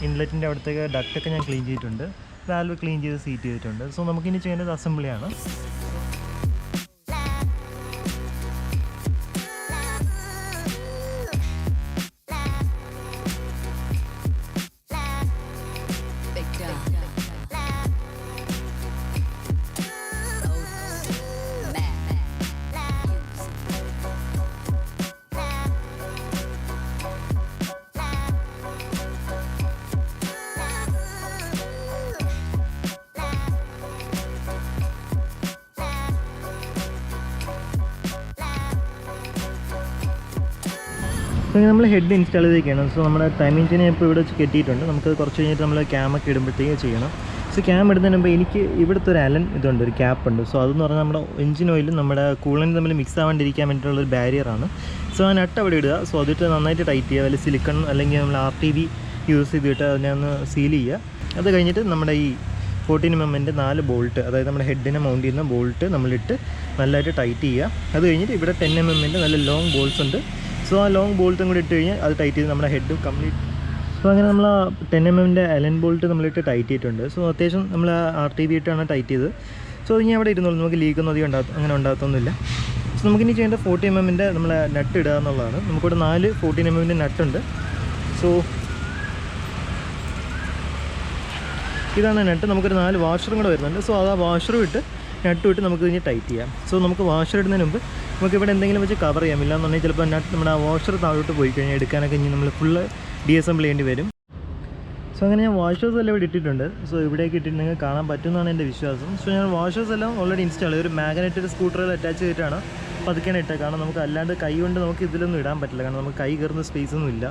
ഇൻലെറ്റിൻ്റെ അവിടത്തേക്ക് ഡക്റ്റൊക്കെ ഞാൻ ക്ലീൻ ചെയ്തിട്ടുണ്ട്. വാൽവ് ക്ലീൻ ചെയ്ത് സീറ്റ് ചെയ്തിട്ടുണ്ട്. സോ നമുക്കിനി ചെയ്യേണ്ടത് അസംബ്ലിയാണ്. സോ നമ്മൾ ഹെഡ് ഇൻസ്റ്റാൾ ചെയ്തേക്കാണ്. സോ നമ്മുടെ ടൈം എഞ്ചിനെ ഇപ്പോൾ ഇവിടെ വെച്ച് കെട്ടിയിട്ടുണ്ട്. നമുക്ക് കുറച്ച് കഴിഞ്ഞിട്ട് നമ്മൾ ക്യാമൊക്കെ ഇടുമ്പോഴത്തേക്കും ചെയ്യണം. സോ ക്യാം ഇടുന്നതിന് മുമ്പ് എനിക്ക് ഇവിടുത്തെ ഒരു അലൻ ഇതുണ്ട്, ഒരു ക്യാപ്പുണ്ട്. സോ അതെന്ന് പറഞ്ഞാൽ നമ്മുടെ എഞ്ചിൻ ഓയിലും നമ്മുടെ കൂളൻ്റ് തമ്മിൽ മിക്സ് ആവാണ്ടിരിക്കാൻ വേണ്ടിയിട്ടുള്ളൊരു ബാരിയറാണ്. സോ ആ നട്ട് അവിടെ ഇടുക. സോ അതിട്ട് നന്നായിട്ട് ടൈറ്റ് ചെയ്യുക. അല്ലെങ്കിൽ സിലിക്കൺ അല്ലെങ്കിൽ നമ്മൾ RTV യൂസ് ചെയ്തിട്ട് അതിനെ ഒന്ന് സീൽ ചെയ്യുക. അത് കഴിഞ്ഞിട്ട് നമ്മുടെ ഈ 14 mm 4 ബോൾട്ട്, അതായത് നമ്മുടെ ഹെഡിനെ മൗണ്ട് ചെയ്യുന്ന ബോൾട്ട് നമ്മളിട്ട് നല്ലതായിട്ട് ടൈറ്റ് ചെയ്യുക. അത് കഴിഞ്ഞിട്ട് ഇവിടെ 10 mm നല്ല ലോങ് ബോൾട്ട്സ് ഉണ്ട്. സോ ആ ലോങ് ബോൾട്ടും കൂടി ഇട്ട് കഴിഞ്ഞാൽ അത് ടൈറ്റ് ചെയ്ത് നമ്മുടെ ഹെഡ് കംപ്ലീറ്റ്. സോ അങ്ങനെ നമ്മൾ ആ 10 mm അലൻ ബോൾട്ട് നമ്മളിട്ട് ടൈറ്റ് ചെയ്തിട്ടുണ്ട്. സോ അത്യാവശ്യം നമ്മൾ RTV ഇട്ടാണ് ടൈറ്റ് ചെയ്തത്. സോ അത് ഞാൻ അവിടെ ഇരുന്നുള്ളൂ, നമുക്ക് ലീക്കൊന്നും അധികം അങ്ങനെ ഉണ്ടാകത്തൊന്നുമില്ല. സോ നമുക്കിനി ചെയ്യേണ്ട 40 mm നമ്മൾ നട്ട് ഇടുക എന്നുള്ളതാണ്. നമുക്കിവിടെ 4 14 mm നട്ടുണ്ട്. സോ ഇതാണ് നട്ട്. നമുക്കൊരു 4 വാഷറും കൂടെ വരുന്നുണ്ട്. സോ അത് ആ വാഷറും ഇട്ട് നട്ടും ഇട്ട് നമുക്ക് ഇനി ടൈറ്റ് ചെയ്യാം. സോ നമുക്ക് വാഷർ ഇടുന്നതിന് മുമ്പ് നമുക്ക് ഇവിടെ എന്തെങ്കിലും വെച്ച് കവർ ചെയ്യാം. ഇല്ലാന്നുണ്ടെങ്കിൽ ചിലപ്പോൾ നട്ട് നമ്മുടെ ആ വാഷർ താഴോട്ട് പോയി കഴിഞ്ഞാൽ എടുക്കാനൊക്കെ ഇനി നമ്മൾ ഫുള്ള് ഡീഅസംബിൾ ചെയ്യേണ്ടി വരും. സോ അങ്ങനെ ഞാൻ വാഷേഴ്സ് എല്ലാം ഇവിടെ ഇട്ടിട്ടുണ്ട്. സോ ഇവിടേക്ക് ഇട്ടിട്ട് നിങ്ങൾക്ക് കാണാൻ പറ്റുമെന്നാണ് എൻ്റെ വിശ്വാസം. സോ ഞാൻ വാഷേഴ്സ് എല്ലാം ഓൾറെഡി ഇൻസ്റ്റാൾ ചെയ്തു. ഒരു മാഗ്നറ്റഡ് സ്കൂട്ടറിൽ അറ്റാച്ച് ചെയ്തിട്ടാണ് പതുക്കെയാണ് ഇട്ടത്. കാരണം നമുക്ക് അല്ലാണ്ട് കൈ കൊണ്ട് നമുക്ക് ഇതിലൊന്നും ഇടാൻ പറ്റില്ല. കാരണം നമുക്ക് കൈ കയറുന്ന സ്പേസ് ഒന്നും ഇല്ല.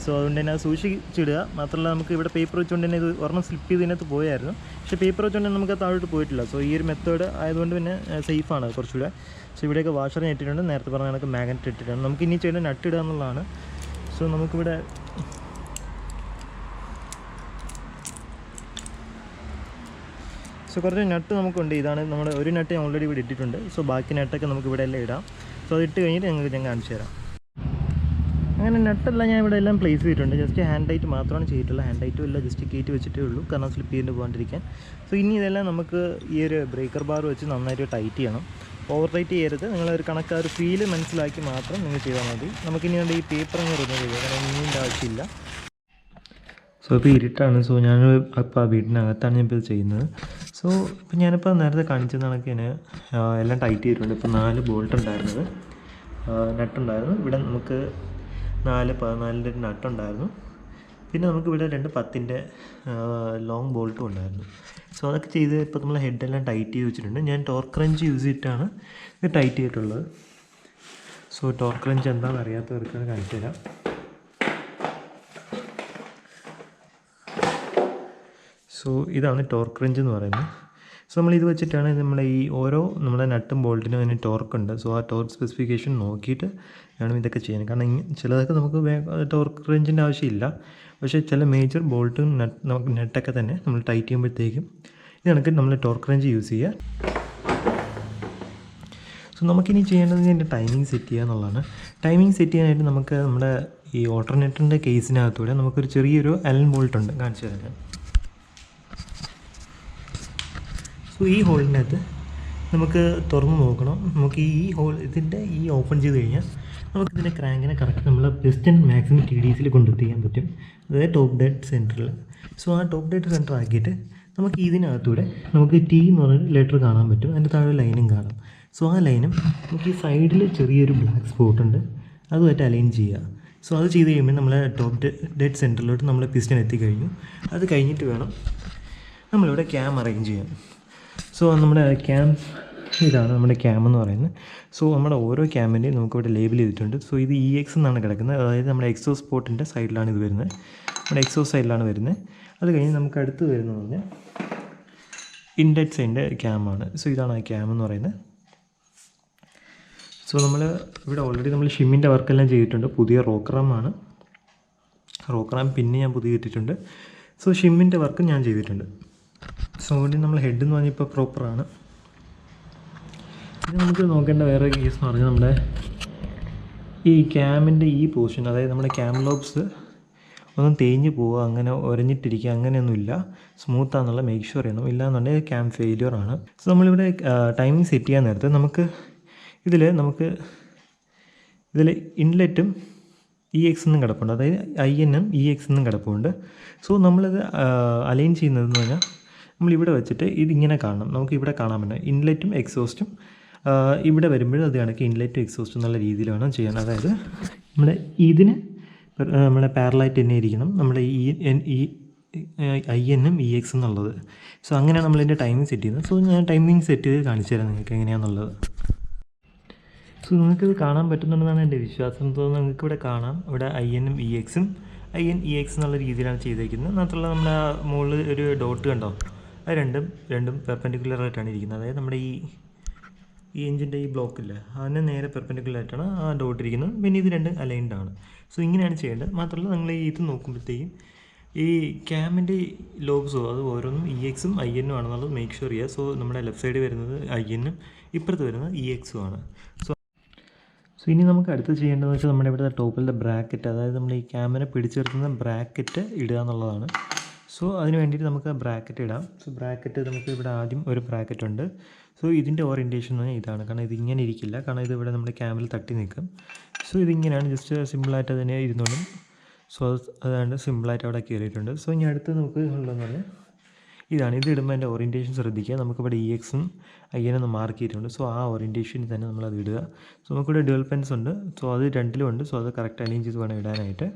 സോ അതുകൊണ്ട് തന്നെ സൂക്ഷിച്ചിടുക. മാത്രമല്ല നമുക്ക് ഇവിടെ പേപ്പർ വെച്ചുകൊണ്ട് തന്നെ ഇത് ഒരെണ്ണം സ്ലിപ്പ് ചെയ്ത് ഇതിനകത്ത് പോയായിരുന്നു. പക്ഷേ പേപ്പർ വെച്ചുകൊണ്ട് തന്നെ നമുക്ക് താഴോട്ട് പോയിട്ടില്ല. സോ ഈ ഒരു മെത്തേഡ് ആയതുകൊണ്ട് പിന്നെ സേഫാണ് കുറച്ചുകൂടെ. സോ ഇവിടെയൊക്കെ വാഷറിന് ഇട്ടിട്ടുണ്ട്. നേരത്തെ പറഞ്ഞ കണക്ക് മാഗ്നറ്റ് ഇട്ടിട്ടുണ്ട്. നമുക്ക് ഇനി ചെയ്യേണ്ട നട്ട് ഇടുക എന്നുള്ളതാണ്. സോ നമുക്കിവിടെ സോ കുറച്ച് നട്ട് നമുക്കുണ്ട്. ഇതാണ് നമ്മുടെ ഒരു നട്ട് ഞാൻ ഓൾറെഡി ഇവിടെ ഇട്ടിട്ടുണ്ട്. സോ ബാക്കി നട്ടൊക്കെ നമുക്ക് ഇവിടെ എല്ലാം ഇടാം. സോ അത് ഇട്ട് കഴിഞ്ഞിട്ട് ഞങ്ങൾക്ക് ഞാൻ കാണിച്ചു തരാം. അങ്ങനെ നട്ടെല്ലാം ഞാൻ ഇവിടെ എല്ലാം പ്ലേസ് ചെയ്തിട്ടുണ്ട്. ജസ്റ്റ് ഹാൻഡ് ടൈറ്റ് മാത്രമാണ് ചെയ്തിട്ടുള്ളത്. ഹാൻഡ് ടൈറ്റും ഇല്ല, ജസ്റ്റ് കയറ്റി വെച്ചിട്ടേ ഉള്ളൂ, കാരണം സ്ലിപ്പ് ചെയ്തിട്ട് പോകാണ്ടിരിക്കാൻ. സോ ഇനി ഇതെല്ലാം നമുക്ക് ഈ ഒരു ബ്രേക്കർ ബാർ വെച്ച് നന്നായിട്ട് ടൈറ്റ് ചെയ്യണം. ഓവർ ടൈറ്റ് ചെയ്യരുത്. നിങ്ങളൊരു കണക്ക് ഒരു ഫീല് മനസ്സിലാക്കി മാത്രം നിങ്ങൾ ചെയ്താൽ മതി. നമുക്കിനി ഈ പേപ്പർ അങ്ങ് റിമൂവ് ചെയ്യുക, കാരണം ഇനിൻ്റെ ആവശ്യമില്ല. സോ ഇപ്പോൾ ഇരുട്ടാണ്. സോ ഞാൻ ഇപ്പോൾ ആ വീടിനകത്താണ് ഞാനിപ്പോൾ ഇത് ചെയ്യുന്നത്. സോ ഇപ്പോൾ ഞാനിപ്പോൾ നേരത്തെ കാണിച്ച കണക്ക് ഞാൻ എല്ലാം ടൈറ്റ് ചെയ്തിട്ടുണ്ട്. ഇപ്പോൾ 4 ബോൾട്ട് ഉണ്ടായിരുന്നത്, നട്ടുണ്ടായിരുന്നു. ഇവിടെ നമുക്ക് 4/14 ഒരു നട്ടുണ്ടായിരുന്നു. പിന്നെ നമുക്കിവിടെ 2 10-ൻ്റെ ലോങ് ബോൾട്ടും ഉണ്ടായിരുന്നു. സോ അതൊക്കെ ചെയ്ത് ഇപ്പോൾ നമ്മൾ ഹെഡെല്ലാം ടൈറ്റ് ചെയ്ത് വെച്ചിട്ടുണ്ട്. ഞാൻ ടോർക്ക് റഞ്ച് യൂസ് ചെയ്തിട്ടാണ് ഇത് ടൈറ്റ് ചെയ്തിട്ടുള്ളത്. സോ ടോർക്ക് റഞ്ച് എന്താണെന്ന് അറിയാത്തവർക്ക് കാണിച്ചു തരാം. സോ ഇതാണ് ടോർക്ക് റഞ്ച് എന്ന് പറയുന്നത്. സോ നമ്മളിത് വെച്ചിട്ടാണ് നമ്മുടെ ഈ നമ്മുടെ നട്ടും ബോൾട്ടിനും അതിന് ടോർക്കുണ്ട്. സോ ആ ടോർക്ക് സ്പെസിഫിക്കേഷൻ നോക്കിയിട്ട് വേണം ഇതൊക്കെ ചെയ്യാൻ. കാരണം ചിലതൊക്കെ നമുക്ക് ടോർക്ക് റേഞ്ചിൻ്റെ ആവശ്യമില്ല. പക്ഷേ ചില മേജർ ബോൾട്ടും നെട്ടൊക്കെ തന്നെ നമ്മൾ ടൈറ്റ് ചെയ്യുമ്പോഴത്തേക്കും ഇത് കണക്ക് നമ്മൾ ടോർക്ക് റേഞ്ച് യൂസ് ചെയ്യുക. സോ നമുക്കിനി ചെയ്യേണ്ടത് ഇതിൻ്റെ ടൈമിംഗ് സെറ്റ് ചെയ്യുക എന്നുള്ളതാണ്. ടൈമിംഗ് സെറ്റ് ചെയ്യാനായിട്ട് നമുക്ക് നമ്മുടെ ഈ ഓൾട്ടർനേറ്ററിൻ്റെ കേസിനകത്തൂടെ നമുക്കൊരു ചെറിയൊരു അലൻ ബോൾട്ട് ഉണ്ട്, കാണിച്ചു തരാം. സോ ഈ ഹോളിനകത്ത് നമുക്ക് തുറന്ന് നോക്കണം. നമുക്ക് ഈ ഹോൾ ഇതിൻ്റെ ഓപ്പൺ ചെയ്ത് കഴിഞ്ഞാൽ നമുക്കിതിൻ്റെ ക്രാങ്കിനെ കറക്റ്റ് നമ്മൾ പിസ്റ്റൺ മാക്സിമം TDSയിൽ കൊണ്ടെത്തിക്കാൻ പറ്റും, അതായത് ടോപ്പ് ഡെഡ് സെൻറ്ററിൽ. സോ ആ ടോപ്പ് ഡെഡ് സെൻറ്റർ ആക്കിയിട്ട് നമുക്ക് ഇതിനകത്തൂടെ നമുക്ക് T എന്ന് പറഞ്ഞൊരു ലെറ്റർ കാണാൻ പറ്റും. അതിൻ്റെ താഴെ ലൈനും കാണാം. സോ ആ ലൈനും നമുക്ക് ഈ സൈഡിൽ ചെറിയൊരു ബ്ലാക്ക് സ്പോട്ട് ഉണ്ട്, അതുമായിട്ട് അലൈൻ ചെയ്യുക. സോ അത് ചെയ്ത് കഴിയുമ്പോൾ നമ്മളെ ടോപ്പ് ഡെഡ് സെൻറ്ററിലോട്ട് നമ്മൾ പിസ്റ്റൺ എത്തിക്കഴിഞ്ഞു. അത് കഴിഞ്ഞിട്ട് വേണം നമ്മളിവിടെ ക്യാം അറേഞ്ച് ചെയ്യാൻ. സോ നമ്മുടെ ക്യാം ഇതാണ് നമ്മുടെ ക്യാം എന്ന് പറയുന്നത്. സോ നമ്മുടെ ഓരോ ക്യാമിൻ്റെയും നമുക്കിവിടെ ലേബിൾ ചെയ്തിട്ടുണ്ട്. സോ ഇത് EX എന്നാണ് കിടക്കുന്നത്, അതായത് നമ്മുടെ എക്സോസ് സ്പോട്ടിൻ്റെ സൈഡിലാണ് ഇത് വരുന്നത്, നമ്മുടെ എക്സോസ് സൈഡിലാണ് വരുന്നത്. അത് കഴിഞ്ഞ് നമുക്ക് അടുത്ത് വരുന്നത് പറഞ്ഞാൽ ഇൻഡെറ്റ് സൈഡിൻ്റെ ക്യാമാണ്. സോ ഇതാണ് ആ ക്യാം എന്ന് പറയുന്നത്. സോ നമ്മൾ ഇവിടെ ഓൾറെഡി നമ്മൾ ഷിമ്മിൻ്റെ വർക്കെല്ലാം ചെയ്തിട്ടുണ്ട്. പുതിയ റോക്കറാമാണ്, റോക്കറാം പിന്നെ ഞാൻ പുതിയ ഇട്ടിട്ടുണ്ട്. സോ ഷിമ്മിൻ്റെ വർക്കും ഞാൻ ചെയ്തിട്ടുണ്ട്. സോ അതുകൊണ്ട് നമ്മൾ ഹെഡ് എന്ന് പറഞ്ഞാൽ ഇപ്പോൾ പ്രോപ്പറാണ്. ഇത് നമുക്ക് നോക്കേണ്ട വേറെ കേസ് എന്ന് പറഞ്ഞാൽ നമ്മുടെ ഈ ക്യാമിൻ്റെ ഈ പോർഷൻ, അതായത് നമ്മുടെ ക്യാം ലോബ്സ് ഒന്നും തേഞ്ഞ് പോവുക, അങ്ങനെ ഉരഞ്ഞിട്ടിരിക്കുക, അങ്ങനെയൊന്നുമില്ല, സ്മൂത്താണെന്നുള്ള മേക്ക് ഷുവർ ചെയ്യണം. ഇല്ലാന്നുണ്ടെങ്കിൽ ക്യാം ഫെയിലിയർ ആണ്. സോ നമ്മളിവിടെ ടൈമിംഗ് സെറ്റ് ചെയ്യാൻ നേരത്തെ നമുക്ക് ഇതിൽ ഇൻലെറ്റും EX എന്നും കിടപ്പുണ്ട്, അതായത് INM EX എന്നും കിടപ്പുണ്ട്. സോ നമ്മളിത് അലൈൻ ചെയ്യുന്നതെന്ന് പറഞ്ഞാൽ നമ്മളിവിടെ വെച്ചിട്ട് ഇതിങ്ങനെ കാണണം. നമുക്ക് ഇവിടെ കാണാൻ പറ്റും ഇൻലെറ്റും എക്സോസ്റ്റും. ഇവിടെ വരുമ്പോഴും അത് കണക്ക് ഇൻലെറ്റും എക്സോസ്റ്റും എന്നുള്ള രീതിയിൽ വേണം ചെയ്യാൻ. അതായത് നമ്മുടെ ഇതിന് നമ്മുടെ പാരലായിട്ട് തന്നെ ഇരിക്കണം നമ്മുടെ INM EX എന്നുള്ളത്. സോ അങ്ങനെയാണ് നമ്മളിതിൻ്റെ ടൈമിംഗ് സെറ്റ് ചെയ്യുന്നത്. സോ ഞാൻ ടൈമിംഗ് സെറ്റ് ചെയ്ത് കാണിച്ചു തരാം നിങ്ങൾക്ക് എങ്ങനെയാണെന്നുള്ളത്. സോ നിങ്ങൾക്കിത് കാണാൻ പറ്റുന്നുണ്ടെന്നാണ് എൻ്റെ വിശ്വാസം. തോന്നുന്നു നിങ്ങൾക്കിവിടെ കാണാം, ഇവിടെ INM EXും INEX എന്നുള്ള രീതിയിലാണ് ചെയ്തേക്കുന്നത്. മാത്രമല്ല നമ്മുടെ മുകളിൽ ഒരു ഡോട്ട് കണ്ടോ, അത് രണ്ടും പെർപെൻഡിക്കുലറായിട്ടാണ് ഇരിക്കുന്നത്. അതായത് നമ്മുടെ ഈ എഞ്ചിൻ്റെ ഈ ബ്ലോക്കില്ലേ അതിന് നേരെ പെർപെൻഡിക്കുലറായിട്ടാണ് ആ ഡോട്ട് ഇരിക്കുന്നത്. പിന്നെ ഇത് രണ്ടും അലൈൻഡ് ആണ്. സോ ഇങ്ങനെയാണ് ചെയ്യേണ്ടത്. മാത്രമല്ല നിങ്ങൾ ഇത് നോക്കുമ്പോഴത്തേക്കും ഈ ക്യാമിൻ്റെ ലോബ്സോ അത് ഓരോന്നും EXും INും ആണെന്നുള്ളത് മേക്ക് ഷുവർ ചെയ്യുക. സോ നമ്മുടെ ലെഫ്റ്റ് സൈഡ് വരുന്നത് INും ഇപ്പുറത്ത് വരുന്നത് EXും ആണ്. സോ ഇനി നമുക്ക് അടുത്ത് ചെയ്യേണ്ടതെന്ന് വെച്ചാൽ നമ്മുടെ ഇവിടുത്തെ ടോപ്പിലത്തെ ബ്രാക്കറ്റ്, അതായത് നമ്മൾ ഈ ക്യാമറ പിടിച്ചു നിർത്തുന്ന ബ്രാക്കറ്റ് ഇടുക എന്നുള്ളതാണ്. സോ അതിന് വേണ്ടിയിട്ട് നമുക്ക് ബ്രാക്കറ്റ് ഇടാം. സോ ബ്രാക്കറ്റ് നമുക്ക് ഇവിടെ ആദ്യം ഒരു ബ്രാക്കറ്റ് ഉണ്ട്. സോ ഇതിൻ്റെ ഓറിയൻറ്റേഷൻ എന്ന് പറഞ്ഞാൽ ഇതാണ്, കാരണം ഇതിങ്ങനെ ഇരിക്കില്ല, കാരണം ഇത് ഇവിടെ നമ്മുടെ ക്യാമറയിൽ തട്ടി നിൽക്കും. സോ ഇതിങ്ങനെയാണ്, ജസ്റ്റ് സിമ്പിളായിട്ട് തന്നെ ഇരുന്നോളും. സോ അതാണ് സിമ്പിളായിട്ട് അവിടെ കയറിയിട്ടുണ്ട്. സോ ഇനി അടുത്ത് നമുക്ക് ഉള്ളതെന്ന് പറഞ്ഞാൽ ഇതാണ്. ഇത് ഇടുമ്പോൾ എൻ്റെ ഓറിയൻറ്റേഷൻ ശ്രദ്ധിക്കുക. നമുക്കിവിടെ EXും INും മാർക്ക് ചെയ്തിട്ടുണ്ട്. സോ ആ ഓറിയൻറ്റേഷനിൽ തന്നെ നമ്മളത് ഇടുക. സോ നമുക്കിവിടെ ഡ്യുവൽ പെൻസ് ഉണ്ട്. സോ അത് രണ്ടിലും ഉണ്ട്. സോ അത് കറക്റ്റ് അലൈൻ ചെയ്ത് വേണം ഇടാനായിട്ട്.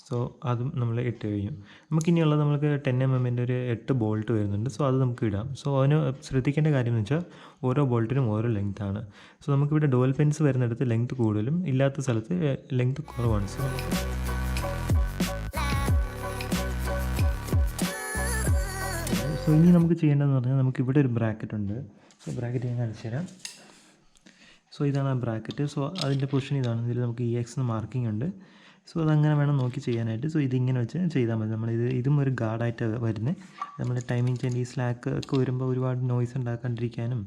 സോ അതും നമ്മൾ ഇട്ട് കഴിഞ്ഞു. നമുക്കിനിയുള്ളത് നമുക്ക് 10 mm ഒരു 8 ബോൾട്ട് വരുന്നുണ്ട്. സോ അത് നമുക്ക് ഇടാം. സോ അതിന് ശ്രദ്ധിക്കേണ്ട കാര്യം എന്ന് വെച്ചാൽ ഓരോ ബോൾട്ടിനും ഓരോ ലെങ്ത്താണ്. സോ നമുക്കിവിടെ ഡുവൽ പെൻസ് വരുന്നിടത്ത് ലെങ്ത്ത് കൂടുതലും ഇല്ലാത്ത സ്ഥലത്ത് ലെങ്ത്ത് കുറവാണ്. സോ ഇനി നമുക്ക് ചെയ്യേണ്ടതെന്ന് പറഞ്ഞാൽ നമുക്കിവിടെ ഒരു ബ്രാക്കറ്റ് ഉണ്ട്. സോ ബ്രാക്കറ്റ് ഞാൻ കാണിച്ചു തരാം. സോ ഇതാണ് ആ ബ്രാക്കറ്റ്. സോ അതിൻ്റെ പൊസിഷൻ ഇതാണ്. ഇതിൽ നമുക്ക് EX എന്ന് മാർക്കിംഗ് ഉണ്ട്. സോ അതങ്ങനെ വേണം നോക്കി ചെയ്യാനായിട്ട്. സോ ഇതിങ്ങനെ വെച്ച് ചെയ്താൽ മതി. ഇതും ഒരു ഗാർഡായിട്ട് വരുന്നത്. നമ്മൾ ടൈമിംഗ് ചെയിൻ ഈ സ്ലാക്ക് ഒക്കെ വരുമ്പോൾ ഒരുപാട് നോയ്സ് ഉണ്ടാക്കാണ്ടിരിക്കാനും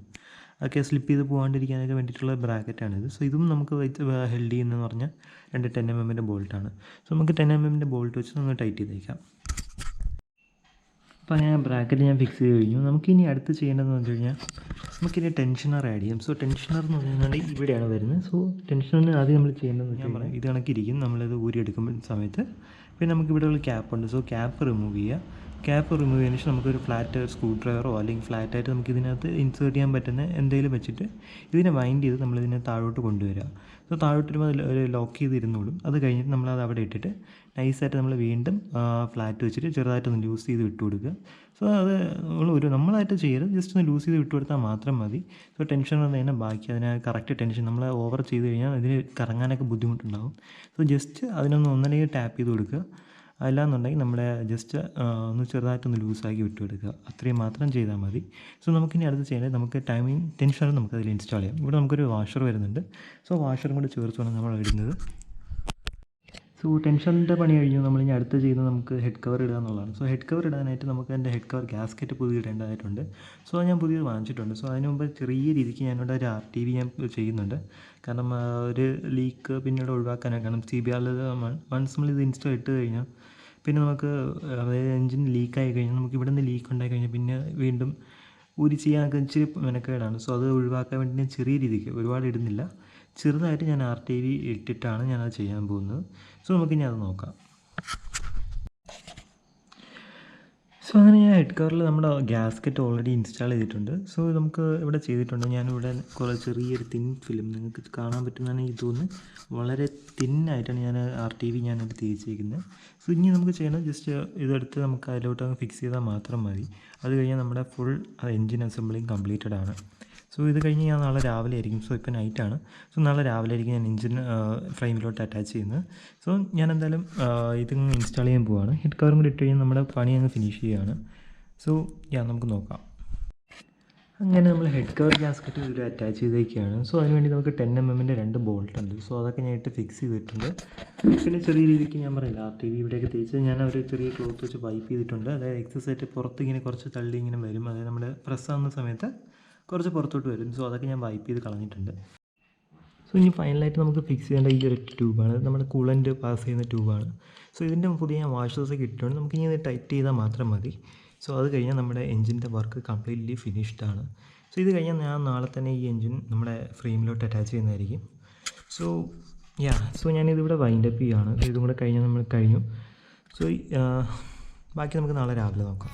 ഒക്കെ സ്ലിപ്പ് ചെയ്ത് പോകാണ്ടിരിക്കാനൊക്കെ വേണ്ടിയിട്ടുള്ള ബ്രാക്കറ്റാണിത്. സോ ഇതും നമുക്ക് ഹെൽഡ് ചെയ്യുന്നതെന്ന് പറഞ്ഞാൽ 2 10mm ബോൾട്ടാണ്. സോ നമുക്ക് 10mm ബോൾട്ട് വെച്ച് നമ്മൾ ടൈറ്റ് ചെയ്തേക്കാം. അപ്പോൾ അങ്ങനെ ബ്രാക്കറ്റ് ഞാൻ ഫിക്സ് ചെയ്ത് കഴിഞ്ഞു. നമുക്കിനി അടുത്ത് ചെയ്യേണ്ടതെന്ന് വെച്ച് കഴിഞ്ഞാൽ നമുക്കിനി ടെൻഷനർ ആഡ് ചെയ്യാം. സോ ടെൻഷനർ എന്ന് പറഞ്ഞാൽ ഇവിടെയാണ് വരുന്നത്. സോ ടെൻഷനറിന് ആദ്യം നമ്മൾ ചെയ്യേണ്ടതെന്ന് വെച്ചാൽ പറയാം, ഇത് കണക്കിരിക്കും നമ്മളിത് ഊരിയെടുക്കുമ്പോൾ സമയത്ത്. പിന്നെ നമുക്കിവിടെ ഉള്ള ക്യാപ്പുണ്ട്. സോ ക്യാപ്പ് റിമൂവ് ചെയ്യുക. ക്യാപ്പ് റിമൂവ് ചെയ്തതിന് ശേഷം നമുക്കൊരു ഫ്ലാറ്റ് സ്ക്രൂ ഡ്രൈവറോ അല്ലെങ്കിൽ ഫ്ലാറ്റായിട്ട് നമുക്ക് ഇതിനകത്ത് ഇൻസേർട്ട് ചെയ്യാൻ പറ്റുന്ന എന്തെങ്കിലും വെച്ചിട്ട് ഇതിനെ വൈൻഡ് ചെയ്ത് നമ്മളിതിനെ താഴോട്ട് കൊണ്ടുവരിക. സോ താഴോട്ട് വരുമ്പോൾ ഒരു ലോക്ക് ചെയ്തിരുന്നോളും. അത് കഴിഞ്ഞിട്ട് നമ്മളത് അവിടെ ഇട്ടിട്ട് നൈസായിട്ട് നമ്മൾ വീണ്ടും ഫ്ലാറ്റ് വെച്ചിട്ട് ചെറുതായിട്ടൊന്ന് ലൂസ് ചെയ്ത് വിട്ടു കൊടുക്കുക. സോ അത് നമ്മളായിട്ട് ചെയ്യരുത്, ജസ്റ്റ് ഒന്ന് ലൂസ് ചെയ്ത് വിട്ടു കൊടുത്താൽ മാത്രം മതി. സോ ടെൻഷൻ വന്നു കഴിഞ്ഞാൽ ബാക്കി അതിന് കറക്റ്റ് ടെൻഷൻ നമ്മൾ ഓവർ ചെയ്ത് കഴിഞ്ഞാൽ ഇതിന് കറങ്ങാനൊക്കെ ബുദ്ധിമുട്ടുണ്ടാകും. സോ ജസ്റ്റ് അതിനൊന്ന് ഒന്നല്ലെങ്കിൽ ടാപ്പ് ചെയ്ത് കൊടുക്കുക. അല്ലാന്നുണ്ടെങ്കിൽ നമ്മുടെ ജസ്റ്റ് ഒന്ന് ചെറുതായിട്ടൊന്ന് ലൂസാക്കി വിട്ടു കൊടുക്കുക. അത്രയും മാത്രം ചെയ്താൽ മതി. സോ നമുക്കിനി അടുത്ത് ചെയ്യേണ്ടത് നമുക്ക് ടൈമിംഗ് ടെൻഷനർ നമുക്കതിൽ ഇൻസ്റ്റാൾ ചെയ്യാം. ഇവിടെ നമുക്കൊരു വാഷർ വരുന്നുണ്ട്. സോ വാഷറും കൂടെ ചേർത്താണ് നമ്മൾ ഇടുന്നത്. സോ ടെൻഷറിൻ്റെ പണി കഴിഞ്ഞു. നമ്മളിനി അടുത്ത് ചെയ്യുന്നത് നമുക്ക് ഹെഡ് കവർ ഇടുക എന്നുള്ളതാണ്. സോ ഹെഡ് കവർ ഇടാനായിട്ട് നമുക്ക് എൻ്റെ ഹെഡ് കവർ ഗ്യാസ്കറ്റ് പുതിയ ഇടേണ്ടതായിട്ടുണ്ട്. സോ അത് ഞാൻ പുതിയത് വാങ്ങിച്ചിട്ടുണ്ട്. സോ അതിന് മുമ്പ് ചെറിയ രീതിക്ക് ഞാനിവിടെ ഒരു RTV ഞാൻ ചെയ്യുന്നുണ്ട്. കാരണം ഒരു ലീക്ക് പിന്നീട് ഒഴിവാക്കാനൊക്കെ. കാരണം CBR വൺസ് നമ്മളിത് ഇൻസ്റ്റാൾ ഇട്ട് കഴിഞ്ഞാൽ പിന്നെ നമുക്ക് അതായത് എൻജിൻ ലീക്കായി കഴിഞ്ഞാൽ നമുക്ക് ഇവിടെ നിന്ന് ലീക്ക് ഉണ്ടായി കഴിഞ്ഞാൽ പിന്നെ വീണ്ടും ഊരി ചെയ്യാനൊക്കെ ഇച്ചിരി മെനക്കേടാണ്. സോ അത് ഒഴിവാക്കാൻ വേണ്ടി ഞാൻ ചെറിയ രീതിക്ക് ഒരുപാട് ഇടുന്നില്ല, ചെറുതായിട്ട് ഞാൻ RTV ഇട്ടിട്ടാണ് ഞാനത് ചെയ്യാൻ പോകുന്നത്. സോ നമുക്കിനി അത് നോക്കാം. സോ അങ്ങനെ ഞാൻ ഹെഡ് കവറിൽ നമ്മുടെ ഗ്യാസ്കറ്റ് ഓൾറെഡി ഇൻസ്റ്റാൾ ചെയ്തിട്ടുണ്ട്. സോ നമുക്ക് ഇവിടെ ചെയ്തിട്ടുണ്ട്. ഞാനിവിടെ കുറേ ചെറിയൊരു തിൻ ഫിലിം നിങ്ങൾക്ക് കാണാൻ പറ്റുന്നതാണ്. ഇതൊന്ന് വളരെ തിന്നായിട്ടാണ് ഞാൻ RTV ഞാനത് തിരിച്ചേക്കുന്നത്. സോ ഇനി നമുക്ക് ചെയ്യണം ജസ്റ്റ് ഇതെടുത്ത് നമുക്ക് അതിലോട്ട് ഫിക്സ് ചെയ്താൽ മാത്രം മതി. അത് കഴിഞ്ഞാൽ നമ്മുടെ ഫുൾ എൻജിൻ അസംബ്ലിങ് കംപ്ലീറ്റഡ് ആണ്. സോ ഇത് കഴിഞ്ഞ് ഞാൻ നാളെ രാവിലെ ആയിരിക്കും. സോ ഇപ്പോൾ നൈറ്റാണ്. സോ നാളെ രാവിലെ ആയിരിക്കും ഞാൻ എൻജിൻ ഫ്രെയിമിലോട്ട് അറ്റാച്ച് ചെയ്യുന്നത്. സോ ഞാൻ എന്തായാലും ഇതിങ്ങ് ഇൻസ്റ്റാൾ ചെയ്യാൻ പോവുകയാണ്. ഹെഡ് കവറും കൂടി ഇട്ട് കഴിഞ്ഞാൽ നമ്മുടെ പണി അങ്ങ് ഫിനിഷ് ചെയ്യുകയാണ്. സോ നമുക്ക് നോക്കാം. അങ്ങനെ നമ്മൾ ഹെഡ് കവർ ഗ്യാസ്കറ്റ് ഇതിൽ അറ്റാച്ച് ചെയ്തേക്കുകയാണ്. സോ അതിനുവേണ്ടി നമുക്ക് 10mm 2 ബോൾട്ട് ഉണ്ട്. സോ അതൊക്കെ ഞാൻ ഇട്ട് ഫിക്സ് ചെയ്തിട്ടുണ്ട്. പിന്നെ ചെറിയ രീതിക്ക് ഞാൻ പറയില്ല RTV ഇവിടെയൊക്കെ തേച്ച് ഞാൻ ഒരു ചെറിയ ക്ലോത്ത് വെച്ച് വൈപ്പ് ചെയ്തിട്ടുണ്ട്. അതായത് എക്സസൈറ്റ് പുറത്ത് ഇങ്ങനെ കുറച്ച് തള്ളി ഇങ്ങനെ വരും. അതായത് നമ്മുടെ പ്രസ് ആവുന്ന സമയത്ത് കുറച്ച് പുറത്തോട്ട് വരും. സോ അതൊക്കെ ഞാൻ വൈപ്പ് ചെയ്ത് കളഞ്ഞിട്ടുണ്ട്. സോ ഇനി ഫൈനലായിട്ട് നമുക്ക് ഫിക്സ് ചെയ്യേണ്ട ഈ ഒരു ട്യൂബാണ്. നമ്മുടെ കൂളൻ്റ് പാസ് ചെയ്യുന്ന ട്യൂബാണ്. സോ ഇതിൻ്റെ പുതിയ ഞാൻ വാഷേഴ്സൊക്കെ ഇട്ടുകൊണ്ട് നമുക്കിനി ഇത് ടൈറ്റ് ചെയ്താൽ മാത്രം മതി. സോ അത് കഴിഞ്ഞാൽ നമ്മുടെ എൻജിൻ്റെ വർക്ക് കംപ്ലീറ്റ്ലി ഫിനിഷ്ഡ് ആണ്. സോ ഇത് കഴിഞ്ഞാൽ ഞാൻ നാളെ തന്നെ ഈ എൻജിൻ നമ്മുടെ ഫ്രെയിമിലോട്ട് അറ്റാച്ച് ചെയ്യുന്നതായിരിക്കും. സോ ഞാനിതിവിടെ വൈൻഡപ്പ് ചെയ്യുകയാണ്. ഇതും കൂടെ കഴിഞ്ഞാൽ നമ്മൾ കഴിഞ്ഞു. സോ ബാക്കി നമുക്ക് നാളെ രാവിലെ നോക്കാം.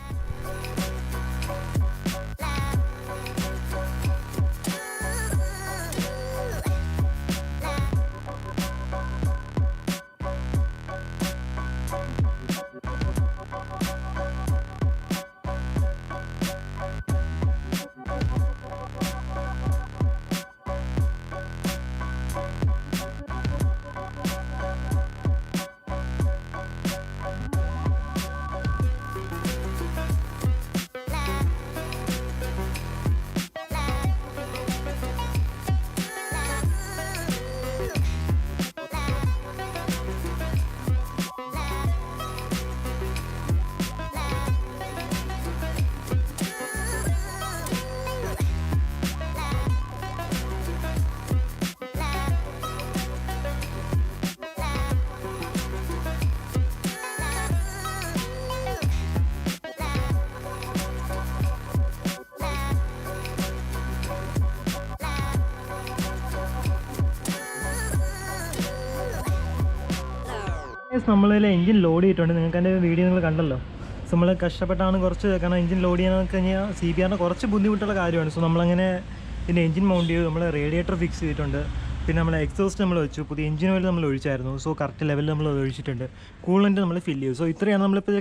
നമ്മളതിൽ എൻജിൻ ലോഡ് ചെയ്തിട്ടുണ്ട്. നിങ്ങൾക്ക് എൻ്റെ വീഡിയോ നിങ്ങൾ കണ്ടല്ലോ. സോ നമ്മൾ കഷ്ടപ്പെട്ടാണ് കുറച്ച്, കാരണം എൻജിൻ ലോഡ് ചെയ്യാനൊക്കെ കഴിഞ്ഞാൽ CBRന് കുറച്ച് ബുദ്ധിമുട്ടുള്ള കാര്യമാണ്. സോ നമ്മളങ്ങനെ ഇതിൻ്റെ എൻജിൻ മൗണ്ട് ചെയ്തു, നമ്മൾ റേഡിയേറ്റർ ഫിക്സ് ചെയ്തിട്ടുണ്ട്, പിന്നെ നമ്മൾ എക്സോസ്റ്റ് നമ്മൾ വെച്ചു, പുതിയ എഞ്ചിൻ ഓയിൽ നമ്മൾ ഒഴിച്ചായിരുന്നു. സോ കറക്റ്റ് ലെവലിൽ നമ്മൾ ഒഴിച്ചിട്ടുണ്ട്. കൂളൻ്റ് നമ്മൾ ഫില്ല് ചെയ്തു. സോ ഇത്രയാണ് നമ്മളിപ്പോൾ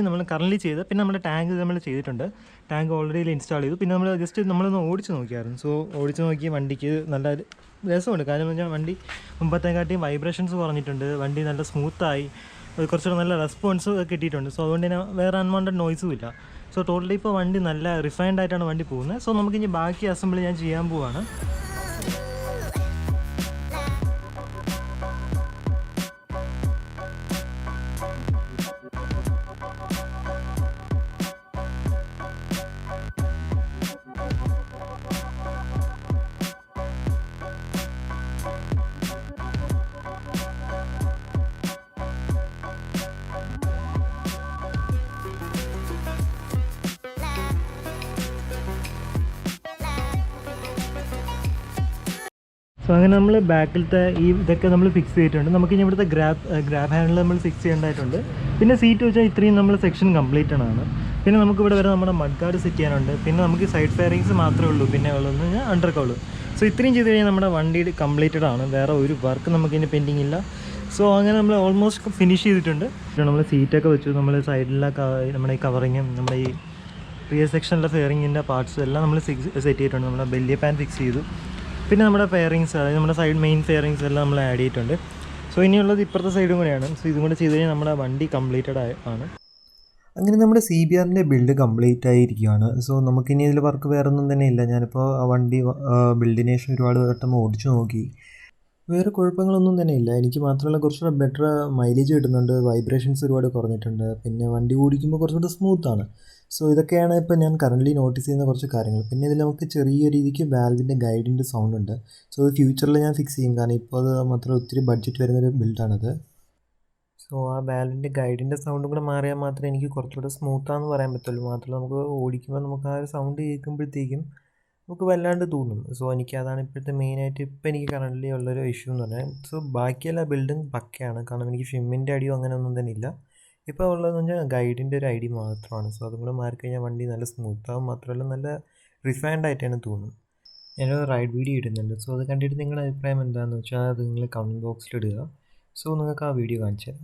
നമ്മൾ കറൻറ്റ്ലി ചെയ്ത്. പിന്നെ നമ്മുടെ ടാങ്ക് നമ്മൾ ചെയ്തിട്ടുണ്ട്. ടാങ്ക് ഓൾറെഡി ഇൻസ്റ്റാൾ ചെയ്തു. പിന്നെ നമ്മൾ ജസ്റ്റ് നമ്മളൊന്ന് ഓടിച്ച് നോക്കിയായിരുന്നു. സോ ഓടിച്ച് നോക്കി വണ്ടിക്ക് നല്ല രസമുണ്ട്. കാരണം എന്ന് വെച്ചാൽ വണ്ടി മുമ്പത്തെക്കാട്ടിയും വൈബ്രേഷൻസ് കുറഞ്ഞിട്ടുണ്ട്. വണ്ടി നല്ല സ്മൂത്തായി, കുറച്ചുകൂടെ നല്ല റെസ്പോൺസ് കിട്ടിയിട്ടുണ്ട്. സോ അതുകൊണ്ട് തന്നെ വേറെ അൺവാണ്ടഡ് നോയ്സും ഇല്ല. സോ ടോട്ടലി ഇപ്പോൾ വണ്ടി നല്ല റിഫൈൻഡ് ആയിട്ടാണ് വണ്ടി പോകുന്നത്. സോ നമുക്കിനി ബാക്കി അസംബിളി ഞാൻ ചെയ്യാൻ പോവാണ്. സോ അങ്ങനെ നമ്മൾ ബാക്കിലത്തെ ഇതൊക്കെ നമ്മൾ ഫിക്സ് ചെയ്തിട്ടുണ്ട്. നമുക്കിനി ഇവിടുത്തെ ഗ്രാബ് ഹാൻഡിൽ നമ്മൾ ഫിക്സ് ചെയ്യേണ്ടതായിട്ടുണ്ട്. പിന്നെ സീറ്റ് വെച്ചാൽ ഇത്രയും നമ്മൾ സെക്ഷൻ കംപ്ലീറ്റ് ആണ്. പിന്നെ നമുക്കിവിടെ വരെ നമ്മുടെ മഡ് ഗാർഡ് സെറ്റ് ചെയ്യാനുണ്ട്. പിന്നെ നമുക്ക് സൈഡ് ഫെയറിങ്സ് മാത്രമേ ഉള്ളൂ, പിന്നെ ഉള്ളതെന്ന് കഴിഞ്ഞാൽ അണ്ടർ കൗള്. സോ ഇത്രയും ചെയ്ത് കഴിഞ്ഞാൽ നമ്മുടെ വണ്ടി കംപ്ലീറ്റഡ് ആണ്. വേറെ ഒരു വർക്ക് നമുക്കിനി പെൻഡിങ് ഇല്ല. സോ അങ്ങനെ നമ്മൾ ഓൾമോസ്റ്റ് ഫിനിഷ് ചെയ്തിട്ടുണ്ട്. നമ്മൾ സീറ്റൊക്കെ വെച്ചു, നമ്മൾ സൈഡിലെ നമ്മുടെ ഈ കവറിങ്ങും നമ്മുടെ ഈ റിയർ സെക്ഷനിലെ ഫെയറിങ്ങിൻ്റെ പാർട്സും എല്ലാം നമ്മൾ സെറ്റ് ചെയ്തിട്ടുണ്ട്. നമ്മുടെ ബെല്ലിയ പാൻ ഫിക്സ് ചെയ്തു. പിന്നെ നമ്മുടെ ഫെയറിങ്സ്, അതായത് നമ്മുടെ സൈഡ് മെയിൻ ഫെയറിങ്സ് എല്ലാം നമ്മൾ ആഡ് ചെയ്തിട്ടുണ്ട്. സോ ഇനിയുള്ളത് ഇപ്പുറത്തെ സൈഡും കൂടെയാണ്. സോ ഇതും കൂടെ ചെയ്ത് കഴിഞ്ഞാൽ നമ്മുടെ വണ്ടി കംപ്ലീറ്റഡ് ആണ്. അങ്ങനെ നമ്മുടെ CBRൻ്റെ ബിൽഡ് കംപ്ലീറ്റ് ആയിരിക്കുകയാണ്. സോ നമുക്കിനി ഇതിൽ വർക്ക് വേറെ ഒന്നും തന്നെ ഇല്ല. ഞാനിപ്പോൾ ആ വണ്ടി ബിൽഡിന് ശേഷം ഒരുപാട് വട്ടം ഓടിച്ചു നോക്കി, വേറെ കുഴപ്പങ്ങളൊന്നും തന്നെ ഇല്ല. എനിക്ക് മാത്രമല്ല കുറച്ചുകൂടെ ബെറ്റർ മൈലേജ് കിട്ടുന്നുണ്ട്, വൈബ്രേഷൻസ് ഒരുപാട് കുറഞ്ഞിട്ടുണ്ട്, പിന്നെ വണ്ടി ഓടിക്കുമ്പോൾ കുറച്ചുകൂടെ സ്മൂത്താണ്. സോ ഇതൊക്കെയാണ് ഇപ്പോൾ ഞാൻ കറൻ്റ്ലി നോട്ടീസ് ചെയ്യുന്ന കുറച്ച് കാര്യങ്ങൾ. പിന്നെ ഇതിൽ നമുക്ക് ചെറിയ രീതിക്ക് വാൽവിൻ്റെ ഗൈഡിൻ്റെ സൗണ്ട് ഉണ്ട്. സോ അത് ഫ്യൂച്ചറിൽ ഞാൻ ഫിക്സ് ചെയ്യും, കാരണം ഇപ്പോൾ അത് മാത്രം ഒത്തിരി ബഡ്ജറ്റ് വരുന്നൊരു ബിൽഡാണത്. സോ ആ വാൽവിൻ്റെ ഗൈഡിൻ്റെ സൗണ്ടും കൂടെ മാറിയാൽ മാത്രമേ എനിക്ക് കുറച്ചുകൂടെ സ്മൂത്താന്ന് പറയാൻ പറ്റുള്ളൂ. മാത്രമല്ല നമുക്ക് ഓടിക്കുമ്പോൾ നമുക്ക് ആ ഒരു സൗണ്ട് കേൾക്കുമ്പോഴത്തേക്കും നമുക്ക് വല്ലാണ്ട് തോന്നും. സോ അതാണ് ഇപ്പോഴത്തെ മെയിനായിട്ട് ഇപ്പോൾ എനിക്ക് കറൻ്റ്ലി ഉള്ളൊരു ഇഷ്യൂ എന്ന് പറഞ്ഞാൽ. സോ ബാക്കിയെല്ലാ ബിൽഡും പക്കയാണ്, കാരണം എനിക്ക് ഷിമ്മിൻ്റെ അടിയോ അങ്ങനെ ഒന്നും തന്നെ ഇല്ല. ഇപ്പോൾ ഉള്ളതെന്ന് പറഞ്ഞാൽ ഗൈഡിൻ്റെ ഒരു ഐഡി മാത്രമാണ്. സോ അതും കൂടെ മാറിക്കഴിഞ്ഞാൽ വണ്ടി നല്ല സ്മൂത്താവും, മാത്രമല്ല നല്ല റിഫൈൻഡ് ആയിട്ടാണ് തോന്നും. ഞാനൊരു റൈഡ് വീഡിയോ ഇടുന്നുണ്ട്. സോ അത് കണ്ടിട്ട് നിങ്ങളുടെ അഭിപ്രായം എന്താണെന്ന് വെച്ചാൽ അത് നിങ്ങൾ കമൻറ്റ് ബോക്സിൽ ഇടുക. സോ നിങ്ങൾക്ക് ആ വീഡിയോ കാണിച്ചു തരാം.